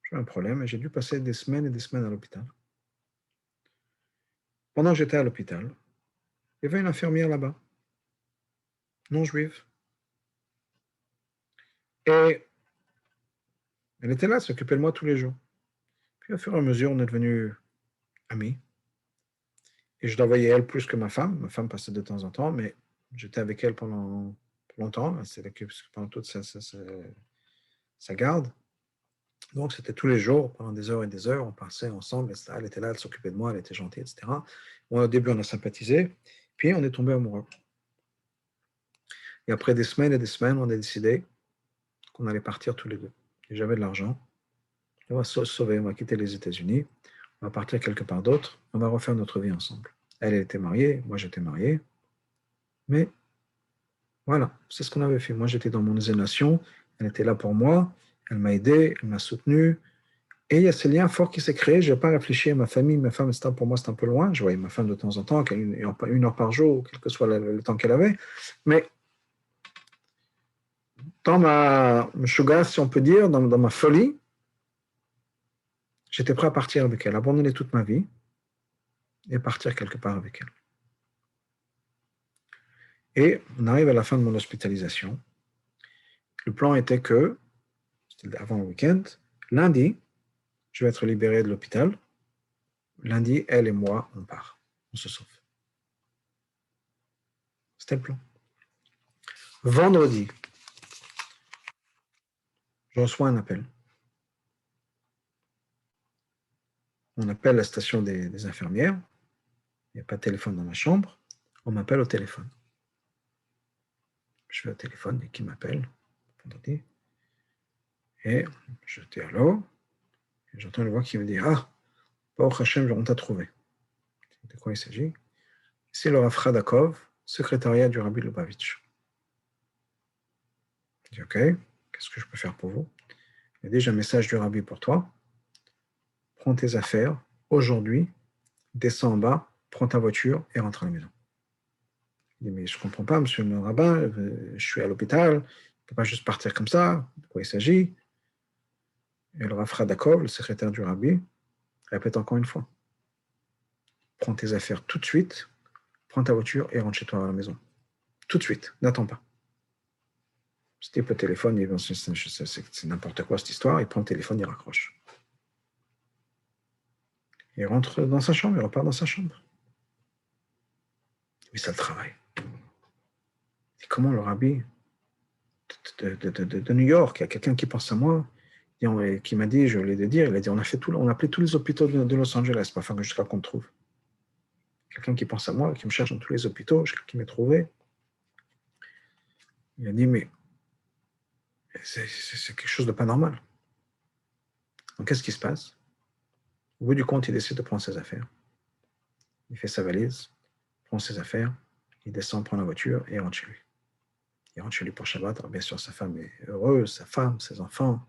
j'ai eu un problème, et j'ai dû passer des semaines et des semaines à l'hôpital. Pendant que j'étais à l'hôpital, il y avait une infirmière là-bas, non juive, et elle était là, s'occupait de moi tous les jours. Puis au fur et à mesure, on est devenus amis, et je la voyais elle plus que ma femme passait de temps en temps, mais j'étais avec elle pendant longtemps, c'est pendant toute sa garde. Donc, c'était tous les jours, pendant des heures et des heures, on passait ensemble, etc. Elle était là, elle s'occupait de moi, elle était gentille, etc. Bon, au début, on a sympathisé, puis on est tombé amoureux. Et après des semaines et des semaines, on a décidé qu'on allait partir tous les deux. Et j'avais de l'argent, on va se sauver, on va quitter les États-Unis, on va partir quelque part d'autre, on va refaire notre vie ensemble. Elle était mariée, moi j'étais marié, mais voilà, c'est ce qu'on avait fait. Moi j'étais dans mon nation, elle était là pour moi, elle m'a aidé, elle m'a soutenu, et il y a ce lien fort qui s'est créé. Je n'ai pas réfléchi à ma famille. Ma femme, pour moi, c'était un peu loin. Je voyais ma femme de temps en temps, une heure par jour, quel que soit le temps qu'elle avait. Mais dans ma shuga, si on peut dire, dans ma folie, j'étais prêt à partir avec elle, abandonner toute ma vie et partir quelque part avec elle. Et on arrive à la fin de mon hospitalisation. Le plan était que, c'était avant le week-end, lundi, je vais être libéré de l'hôpital. Lundi, elle et moi, on part. On se sauve. C'était le plan. Vendredi, je reçois un appel. On appelle la station des infirmières. Il n'y a pas de téléphone dans ma chambre. On m'appelle au téléphone. Je vais au téléphone et qui m'appelle vendredi. Et je dis allô. Et j'entends une voix qui me dit ah, Baruch Hashem, on t'a trouvé. De quoi il s'agit? C'est le Rav Radakov, secrétariat du Rabbi Lubavitch. Je dis ok, qu'est-ce que je peux faire pour vous? Il dit j'ai un message du Rabbi pour toi. Prends tes affaires aujourd'hui, descends en bas, prends ta voiture et rentre à la maison. Il dit, mais je ne comprends pas, monsieur le rabbin, je suis à l'hôpital, je ne peux pas juste partir comme ça, de quoi il s'agit? Et le Rav Radakov, le secrétaire du rabbi, répète encore une fois, prends tes affaires tout de suite, prends ta voiture et rentre chez toi à la maison. Tout de suite, n'attends pas. Ce type au téléphone, c'est n'importe quoi cette histoire, il prend le téléphone, il raccroche. Il rentre dans sa chambre, il repart dans sa chambre. Mais ça le travail. Et comment le rabbi de New York, il y a quelqu'un qui pense à moi, qui m'a dit, je l'ai de dire, il a dit, on a appelé tous les hôpitaux de Los Angeles, pas enfin jusqu'à qu'on me trouve. Quelqu'un qui pense à moi, qui me cherche dans tous les hôpitaux, qui m'a trouvé. Il a dit, mais c'est quelque chose de pas normal. Donc, qu'est-ce qui se passe? Au bout du compte, il décide de prendre ses affaires. Il fait sa valise, prend ses affaires, il descend, prend la voiture et rentre chez lui. Il rentre chez lui pour Shabbat. Alors bien sûr, sa femme est heureuse, sa femme, ses enfants.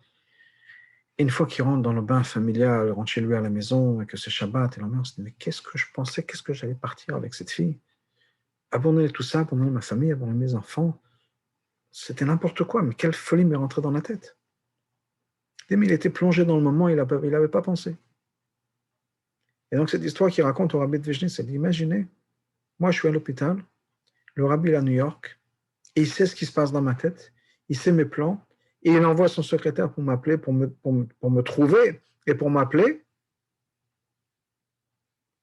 Et une fois qu'il rentre dans le bain familial, il rentre chez lui à la maison et que c'est Shabbat, et l'ambiance, se dit, mais qu'est-ce que je pensais, qu'est-ce que j'allais partir avec cette fille? Abandonner tout ça, abandonner ma famille, abandonner mes enfants. C'était n'importe quoi, mais quelle folie m'est rentrée dans la tête. Mais il était plongé dans le moment, il n'avait pas pensé. Et donc cette histoire qu'il raconte au rabbi de Vizhnitz, c'est imaginez, moi je suis à l'hôpital, le rabbi est à New York, et il sait ce qui se passe dans ma tête, il sait mes plans, et il envoie son secrétaire pour m'appeler, pour me trouver, et pour m'appeler,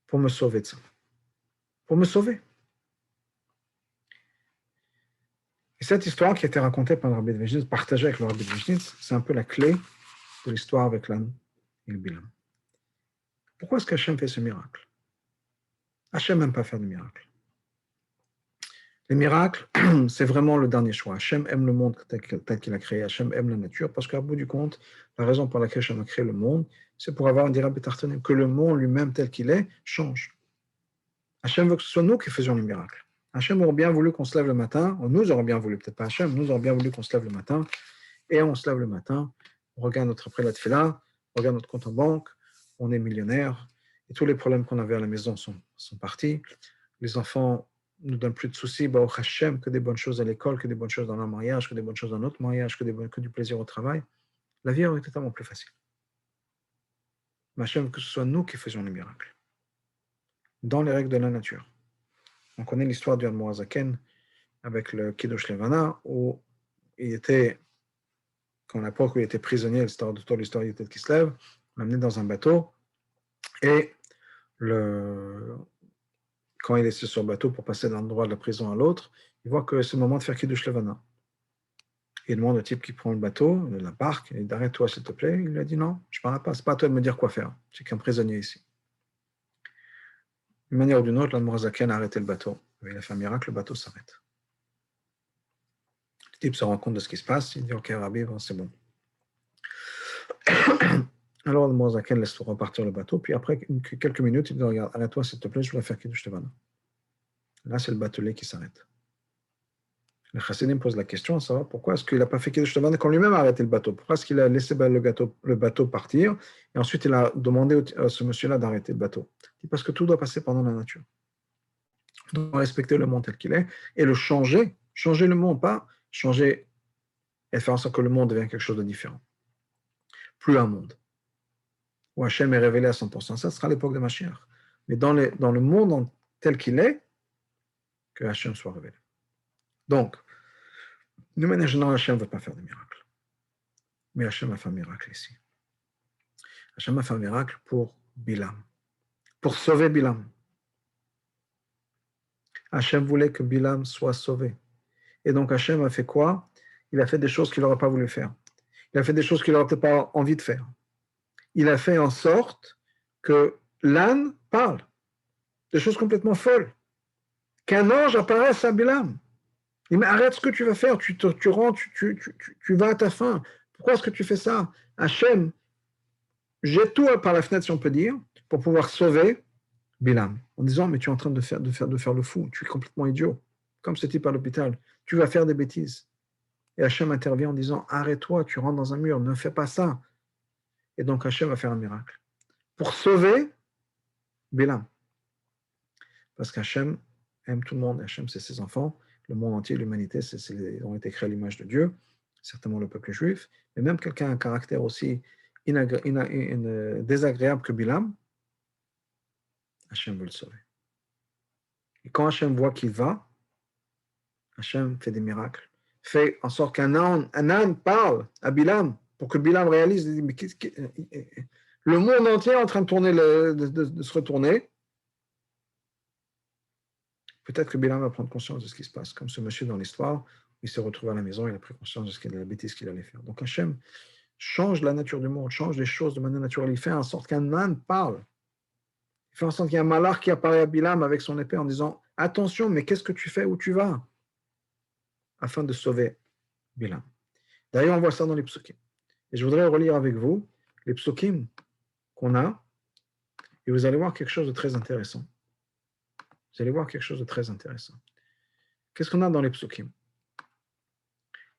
pour me sauver de ça. Pour me sauver. Et cette histoire qui a été racontée par le rabbi de Vizhnitz, partagée avec le rabbi de Vizhnitz, c'est un peu la clé de l'histoire avec l'âne et le bilan. Pourquoi est-ce qu'Hachem fait ce miracle? Hachem n'aime pas faire de miracles. Les miracles, c'est vraiment le dernier choix. Hachem aime le monde tel qu'il a créé. Hachem aime la nature parce qu'à bout du compte, la raison pour laquelle Hachem a créé le monde, c'est pour avoir un dira betartanim, que le monde lui-même tel qu'il est change. Hachem veut que ce soit nous qui faisions les miracles. Hachem aurait bien voulu qu'on se lève le matin, nous aurait bien voulu, peut-être pas Hachem, nous aurait bien voulu qu'on se lève le matin, et on se lève le matin, on regarde notre après la tefila, on regarde notre compte en banque, on est millionnaire, et tous les problèmes qu'on avait à la maison sont partis. Les enfants ne nous donnent plus de soucis, au Hachem, que des bonnes choses à l'école, que des bonnes choses dans leur mariage, que des bonnes choses dans notre mariage, que du plaisir au travail. La vie aurait été tellement plus facile. Mais Hachem, que ce soit nous qui faisions les miracles, dans les règles de la nature. On connaît l'histoire du Admor Hazaken avec le Kiddush Levana, où il était, quand à l'époque où il était prisonnier, l'histoire du Tête qui se lève, on l'a amené dans un bateau, et quand il est sur le bateau pour passer d'un endroit de la prison à l'autre, il voit que c'est le moment de faire Kiddush Levana. Il demande au type qui prend le bateau, la barque, il dit arrête-toi s'il te plaît. Il lui a dit non, je ne parle pas, c'est pas à toi de me dire quoi faire. Je suis qu'un prisonnier ici. D'une manière ou d'une autre, l'Admor Hazaken a arrêté le bateau. Il a fait un miracle, le bateau s'arrête. Le type se rend compte de ce qui se passe, il dit ok Rabbi, bon, c'est bon. Alors l'Admor Hazaken laisse repartir le bateau, puis après quelques minutes, il dit regarde, arrête-toi s'il te plaît, je voudrais faire Kiddush Levana. Là, c'est le batelier qui s'arrête. Le Chassidim pose la question à savoir pourquoi est-ce qu'il n'a pas fait Kiddush Levana quand lui-même a arrêté le bateau? Pourquoi est-ce qu'il a laissé le bateau partir et ensuite il a demandé à ce monsieur-là d'arrêter le bateau? Parce que tout doit passer pendant la nature. On doit respecter le monde tel qu'il est et le changer le monde, pas changer et faire en sorte que le monde devienne quelque chose de différent. Plus un monde où Hachem est révélé à 100%. Ça sera l'époque de Mashiach. Mais dans le monde tel qu'il est, que Hachem soit révélé. Donc, de manière générale, Hachem ne veut pas faire de miracles. Mais Hachem a fait un miracle ici. Hachem a fait un miracle pour Bilam, pour sauver Bilam. Hachem voulait que Bilam soit sauvé. Et donc Hachem a fait quoi? Il a fait des choses qu'il n'aurait pas voulu faire. Il a fait des choses qu'il n'aurait peut-être pas envie de faire. Il a fait en sorte que l'âne parle. Des choses complètement folles. Qu'un ange apparaisse à Bilam. Il dit, mais arrête ce que tu vas faire, tu rentres, tu vas à ta fin. Pourquoi est-ce que tu fais ça? Hachem jette tout par la fenêtre, si on peut dire, pour pouvoir sauver Bilam. En disant, mais tu es en train de faire le fou, tu es complètement idiot. Comme ce type à l'hôpital, tu vas faire des bêtises. Et Hachem intervient en disant, arrête-toi, tu rentres dans un mur, ne fais pas ça. Et donc Hachem va faire un miracle. Pour sauver Bilam. Parce qu'Hachem aime tout le monde, Hachem c'est ses enfants, le monde entier, l'humanité, ils ont été créés à l'image de Dieu, certainement le peuple juif, mais même quelqu'un a un caractère aussi désagréable que Bilam, Hachem veut le sauver. Et quand Hachem voit qu'il va, Hachem fait des miracles, fait en sorte qu'un âne parle à Bilam, pour que Bilam réalise, mais le monde entier est en train de tourner, de se retourner. Peut-être que Bilam va prendre conscience de ce qui se passe, comme ce monsieur dans l'histoire, il s'est retrouvé à la maison, il a pris conscience de la bêtise qu'il allait faire. Donc Hachem change la nature du monde, change les choses de manière naturelle. Il fait en sorte qu'un âne parle. Il fait en sorte qu'il y a un malach qui apparaît à Bilam avec son épée en disant « Attention, mais qu'est-ce que tu fais? Où tu vas ?» afin de sauver Bilam. D'ailleurs, on voit ça dans les psukim. Et je voudrais relire avec vous les psukim qu'on a, et vous allez voir quelque chose de très intéressant. Vous allez voir quelque chose de très intéressant. Qu'est-ce qu'on a dans les psukim?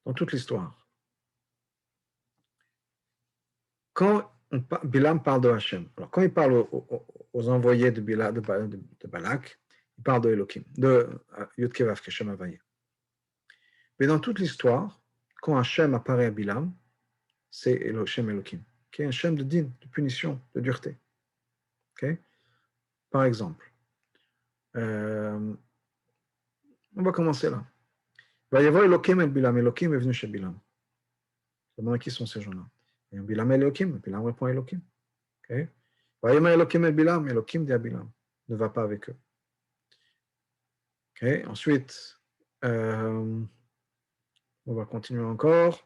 Dans toute l'histoire. Quand Bilam parle de Hachem, alors quand il parle aux envoyés de Balak, il parle de Elohim, de Yud-Kevaf, Keshem Havaye. Mais dans toute l'histoire, quand Hachem apparaît à Bilam, c'est Hachem Elohim, qui est un Hachem de din, de punition, de dureté. Okay? Par exemple, on va commencer là. Va y avoir Elohim et Bilam. Elohim est venu chez Bilam. Je demande qui sont ces gens-là. Et Bilam et Elohim. Bilam répond à Elohim. Okay? Va y avoir Elohim et Bilam. Elohim dit à Bilam. Ne va pas avec eux. Okay? Ensuite, on va continuer encore.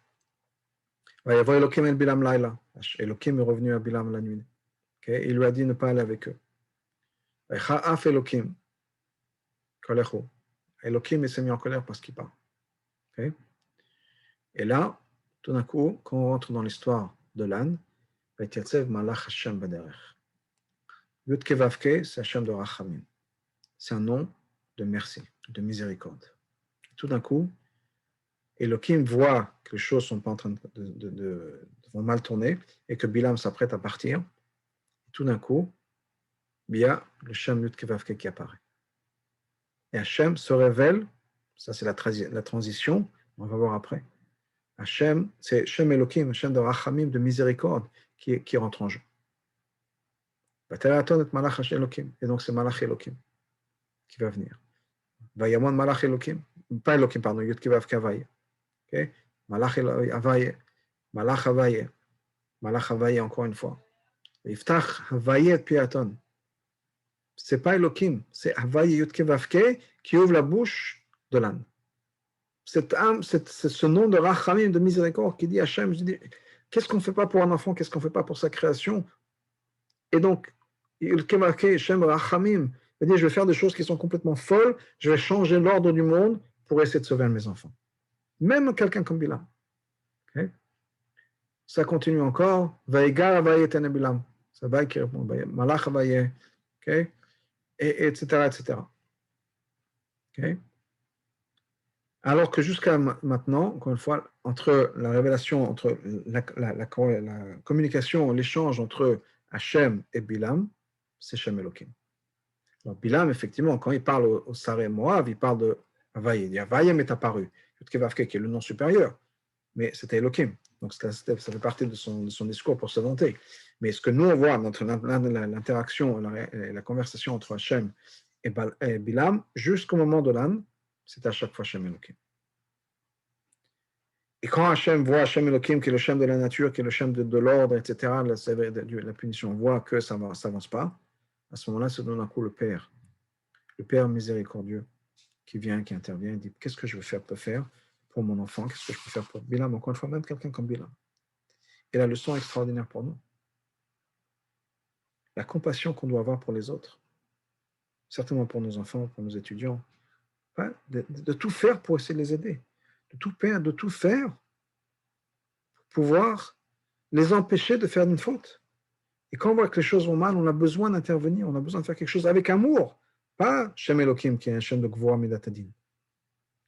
Va y avoir Elohim et Bilam Laila. Elohim est revenu à Bilam la nuit. Okay? Il lui a dit de ne pas aller avec eux. Cha'af Elohim. Elohim s'est mis en colère parce qu'il parle. Okay? Et là, tout d'un coup, quand on rentre dans l'histoire de l'âne, Malach Hashem Baderech. Yud Kevavke, c'est Hashem de Rachamim. C'est un nom de merci, de miséricorde. Tout d'un coup, Elohim voit que les choses sont pas en train de vont mal tourner et que Bilam s'apprête à partir. Et tout d'un coup, il y a le Shem Yud Kevavke qui apparaît. Et Hashem se révèle, ça c'est la transition, on va voir après. Hashem, c'est Shem Elohim, Hashem de Rachamim, de miséricorde, qui rentre en jeu. Et donc c'est Malach Elohim qui va venir. Vayamon Malach Elohim, pas Elohim, pardon, Yud Kevav Kavaye. Malach Havaye, Malach Havaye, Malach Havaye encore une fois. Yiftach Havaye et Piaton. C'est pas Elohim, c'est Havaye Yud Kevav qui ouvre la bouche de l'âne. C'est ce nom de Rachamim, de miséricorde, qui dit Hachem, je dis, qu'est-ce qu'on ne fait pas pour un enfant, qu'est-ce qu'on ne fait pas pour sa création? Et donc, il Kemarke, Hachem Rachamim, il dit, je vais faire des choses qui sont complètement folles, je vais changer l'ordre du monde pour essayer de sauver mes enfants. Même quelqu'un comme Bilam. Okay? Ça continue encore, Vaïgar Avaye Tene Bilam. C'est Vaï qui répond, Malach Avaye, okay? Et etc., etc. Okay? Alors que jusqu'à maintenant, encore une fois, entre la révélation, entre la communication, l'échange entre Hachem et Bilam, c'est Shem Elohim. Donc Bilam, effectivement, quand il parle au Saré Moab, il parle de Havaye. Il dit Havayem est apparu, qui est le nom supérieur, mais c'était Elohim. Donc ça fait partie de son discours pour se vanter. Mais ce que nous on voit dans l'interaction, la conversation entre Hachem et Bilam, jusqu'au moment de l'âne, c'est à chaque fois Shem Elohim. Et quand Hachem voit Hachem Elohim, qui est le Shem de la nature, qui est le Shem de l'ordre, etc., la punition, voit que ça ne s'avance pas, à ce moment-là, c'est d'un coup le Père miséricordieux, qui vient, qui intervient, et dit, qu'est-ce que je peux faire pour mon enfant, qu'est-ce que je peux faire pour Bilam, encore une fois, même quelqu'un comme Bilam. Et la leçon extraordinaire pour nous, la compassion qu'on doit avoir pour les autres, certainement pour nos enfants, pour nos étudiants, de tout faire pour essayer de les aider, de tout faire pour pouvoir les empêcher de faire une faute. Et quand on voit que les choses vont mal, on a besoin d'intervenir, on a besoin de faire quelque chose avec amour, pas Shem Elohim qui est un Shem de Gvora Midatadin,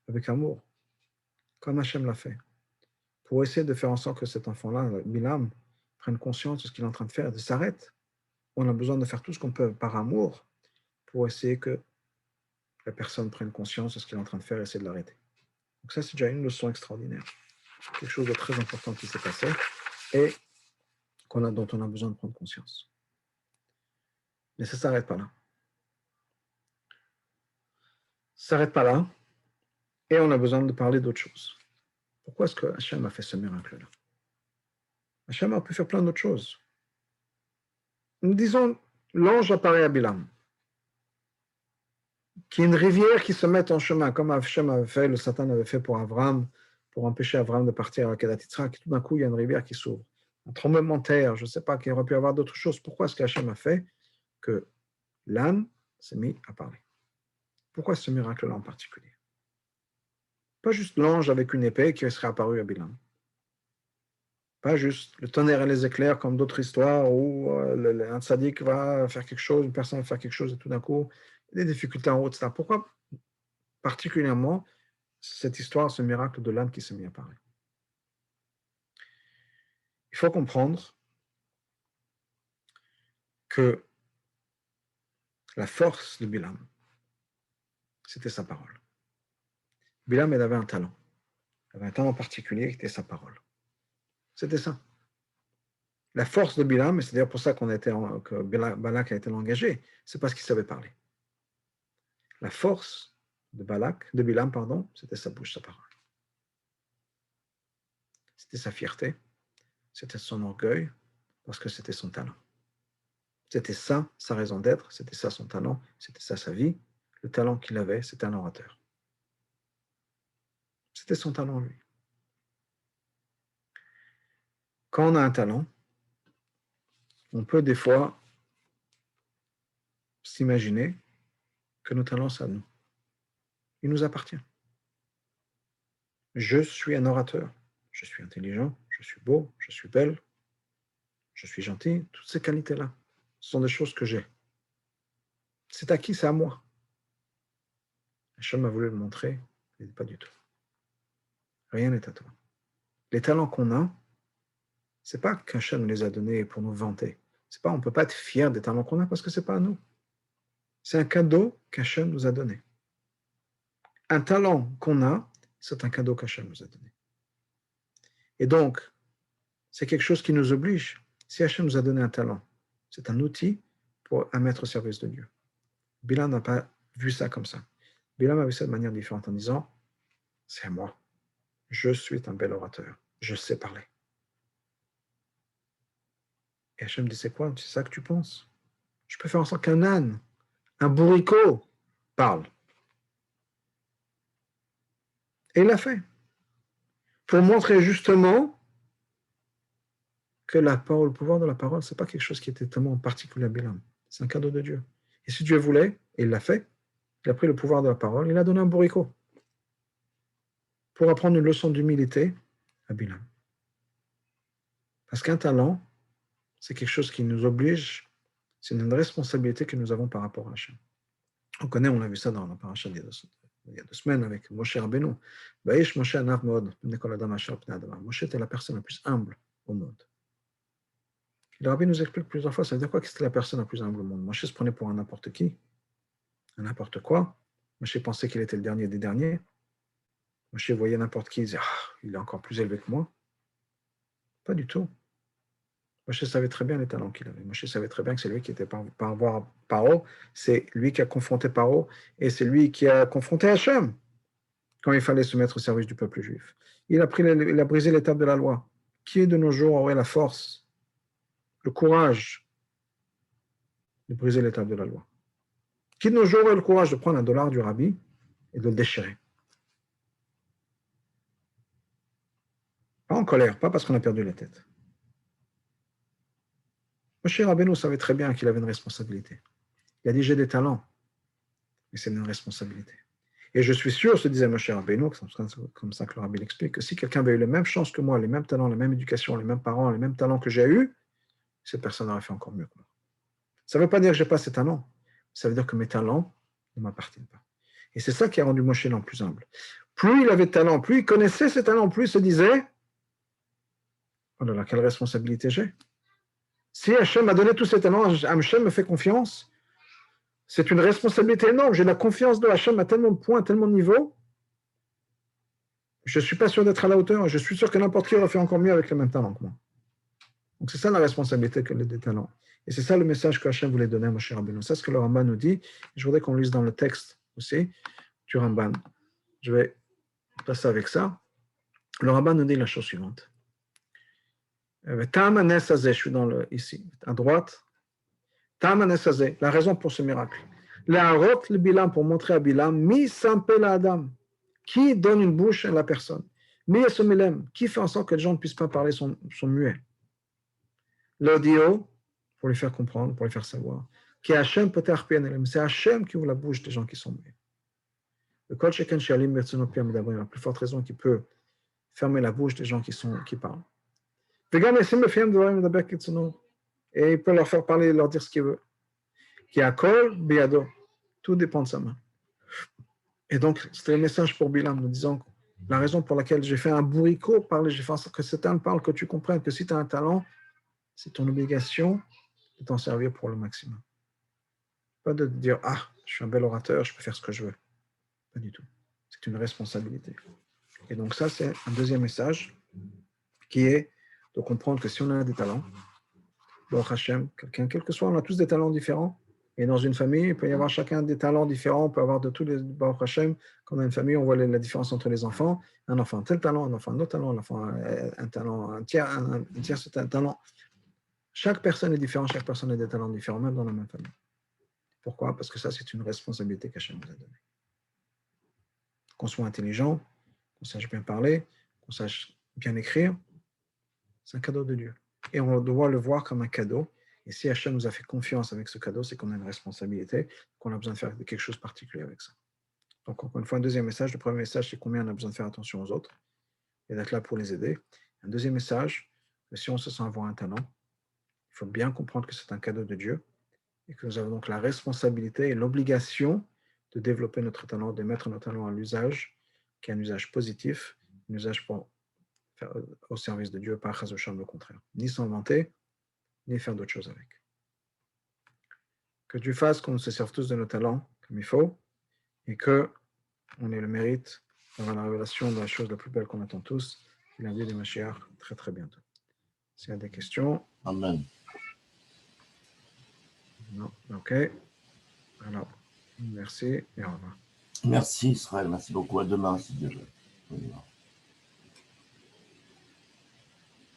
avec amour, comme Hachem l'a fait, pour essayer de faire en sorte que cet enfant-là, Bilam, prenne conscience de ce qu'il est en train de faire et de s'arrêter. On a besoin de faire tout ce qu'on peut par amour pour essayer que la personne prenne conscience de ce qu'il est en train de faire et essayer de l'arrêter. Donc ça, c'est déjà une leçon extraordinaire. Quelque chose de très important qui s'est passé et dont on a besoin de prendre conscience. Mais ça ne s'arrête pas là. Ça ne s'arrête pas là et on a besoin de parler d'autre chose. Pourquoi est-ce que Hachem a fait ce miracle-là? Hachem a pu faire plein d'autres choses. Nous disons, l'ange apparaît à Bilam, qu'il y ait une rivière qui se mette en chemin, comme Hachem avait fait, le Satan avait fait pour Avram, pour empêcher Avram de partir à Kedat Yitzhak, tout d'un coup, il y a une rivière qui s'ouvre. Un tremblement de terre, je ne sais pas, qu'il aurait pu y avoir d'autres choses. Pourquoi est-ce qu'Hachem a fait que l'âne s'est mis à parler? Pourquoi ce miracle-là en particulier? Pas juste l'ange avec une épée qui serait apparu à Bilam. Pas juste le tonnerre et les éclairs comme d'autres histoires où un tzaddik va faire quelque chose, une personne va faire quelque chose et tout d'un coup, il y a des difficultés en route, etc. Pourquoi particulièrement cette histoire, ce miracle de l'âne qui s'est mis à parler. Il faut comprendre que la force de Bilam, c'était sa parole. Bilam, il avait un talent. Il avait un talent particulier qui était sa parole. C'était ça. La force de Bilam, et c'est d'ailleurs pour ça que Balak a été engagé, c'est parce qu'il savait parler. La force de Bilam, c'était sa bouche, sa parole. C'était sa fierté, c'était son orgueil, parce que c'était son talent. C'était ça, sa raison d'être, c'était ça son talent, c'était ça sa vie. Le talent qu'il avait, c'était un orateur. C'était son talent, lui. Quand on a un talent, on peut des fois s'imaginer que nos talents, c'est à nous. Il nous appartient. Je suis un orateur. Je suis intelligent, je suis beau, je suis belle, je suis gentil. Toutes ces qualités-là, ce sont des choses que j'ai. C'est à qui? C'est à moi. Hachem a voulu le montrer, mais pas du tout. Rien n'est à toi. Les talents qu'on a, c'est pas qu'Hachem nous les a donnés pour nous vanter. C'est pas, on ne peut pas être fier des talents qu'on a parce que c'est pas à nous. C'est un cadeau qu'Hachem nous a donné. Un talent qu'on a, c'est un cadeau qu'Hachem nous a donné. Et donc, c'est quelque chose qui nous oblige. Si Hachem nous a donné un talent, c'est un outil pour un mettre au service de Dieu. Bilam n'a pas vu ça comme ça. Bilam a vu ça de manière différente en disant, c'est à moi. Je suis un bel orateur. Je sais parler. Et Hachem dit, c'est quoi? C'est ça que tu penses? Je peux faire en sorte qu'un âne, un bourricot, parle. Et il l'a fait. Pour montrer justement que la parole, le pouvoir de la parole, ce n'est pas quelque chose qui était tellement particulier à Bilam. C'est un cadeau de Dieu. Et si Dieu voulait, et il l'a fait, il a pris le pouvoir de la parole, il a donné un bourricot pour apprendre une leçon d'humilité à Bilam. Parce qu'un talent, c'est quelque chose qui nous oblige, c'est une responsabilité que nous avons par rapport à Hachem. On connaît, on a vu ça dans la paracha il y a 2 semaines avec Moshe Rabbeinu. Moshe était la personne la plus humble au monde. Le Rabbi nous explique plusieurs fois, ça veut dire quoi que c'était la personne la plus humble au monde? Moshe se prenait pour un n'importe qui, un n'importe quoi. Moshe pensait qu'il était le dernier des derniers. Moshe voyait n'importe qui, il disait, il est encore plus élevé que moi. Pas du tout. Moshe savait très bien les talents qu'il avait. Moshe savait très bien que c'est lui qui était par voir à Paro, c'est lui qui a confronté Paro, et c'est lui qui a confronté Hachem quand il fallait se mettre au service du peuple juif. Il a brisé l'étape de la loi. Qui de nos jours aurait la force, le courage de briser l'étape de la loi? Qui de nos jours aurait le courage de prendre $1 du rabbi et de le déchirer? Pas en colère, pas parce qu'on a perdu la tête. Moshe Rabbeinu savait très bien qu'il avait une responsabilité. Il a dit, j'ai des talents, mais c'est une responsabilité. Et je suis sûr, se disait Moshe Rabbeinu, comme ça que le rabbi l'explique, que si quelqu'un avait eu les mêmes chances que moi, les mêmes talents, la même éducation, les mêmes parents, les mêmes talents que j'ai eus, cette personne aurait fait encore mieux que moi. Ça ne veut pas dire que je n'ai pas ces talents. Ça veut dire que mes talents ne m'appartiennent pas. Et c'est ça qui a rendu Moshe l'homme plus humble. Plus il avait de talent, plus il connaissait ses talents, plus il se disait, oh là là, quelle responsabilité j'ai. Si Hachem m'a donné tous ces talents, Hachem me fait confiance, c'est une responsabilité énorme. J'ai la confiance de Hachem à tellement de points, à tellement de niveaux. Je ne suis pas sûr d'être à la hauteur. Je suis sûr que n'importe qui aurait fait encore mieux avec les mêmes talents que moi. Donc c'est ça la responsabilité que des talents. Et c'est ça le message que Hachem voulait donner à Moshe Rabbeinu. C'est ce que le Ramban nous dit. Je voudrais qu'on lise dans le texte aussi du Ramban. Je vais passer avec ça. Le Ramban nous dit la chose suivante. Je suis ici, à droite. La raison pour ce miracle. Le Bilam, pour montrer à Bilam, mi sampel Adam, qui donne une bouche à la personne. Mi esomelem, qui fait en sorte que les gens ne puissent pas parler, sont muets. L'audio, pour lui faire comprendre, pour lui faire savoir. Qui Hachem peut-être, c'est Hachem qui ouvre la bouche des gens qui sont muets. Le Kol Sheken Shalim Bertsonopiam Medaber, la plus forte raison qui peut fermer la bouche des gens qui parlent. Et il peut leur faire parler, leur dire ce qu'il veut. Qui a Kol Biado, tout dépend de sa main. Et donc, c'était le message pour Bilam, nous disant la raison pour laquelle j'ai fait un bourricot, j'ai fait en sorte que cet homme parle, que tu comprennes que si tu as un talent, c'est ton obligation de t'en servir pour le maximum. Pas de te dire, ah, je suis un bel orateur, je peux faire ce que je veux. Pas du tout. C'est une responsabilité. Et donc ça, c'est un deuxième message qui est de comprendre que si on a des talents, Baruch Hashem, quelqu'un, quel que soit, on a tous des talents différents. Et dans une famille, il peut y avoir chacun des talents différents, on peut avoir de tous les Baruch Hashem. Quand on a une famille, on voit la différence entre les enfants. Un enfant a tel talent, un enfant a un autre talent, un enfant a un talent, un tiers, c'est un talent. Chaque personne est différente, chaque personne a des talents différents, même dans la même famille. Pourquoi? Parce que ça, c'est une responsabilité qu'Hachem nous a donnée. Qu'on soit intelligent, qu'on sache bien parler, qu'on sache bien écrire, c'est un cadeau de Dieu. Et on doit le voir comme un cadeau. Et si Hachem nous a fait confiance avec ce cadeau, c'est qu'on a une responsabilité, qu'on a besoin de faire quelque chose de particulier avec ça. Donc, encore une fois, un deuxième message. Le premier message, c'est combien on a besoin de faire attention aux autres et d'être là pour les aider. Un deuxième message, que si on se sent avoir un talent, il faut bien comprendre que c'est un cadeau de Dieu et que nous avons donc la responsabilité et l'obligation de développer notre talent, de mettre notre talent à l'usage, qui est un usage positif, un usage pour faire au service de Dieu, pas le contraire. Ni s'en vanter, ni faire d'autres choses avec. Que Dieu fasse qu'on se serve tous de nos talents comme il faut et qu'on ait le mérite d'avoir la révélation de la chose la plus belle qu'on attend tous, la vie de Mashiach, très très bientôt. S'il y a des questions. Amen. Non, ok. Alors, merci et au revoir. Merci Israël, merci beaucoup. À demain si Dieu veut.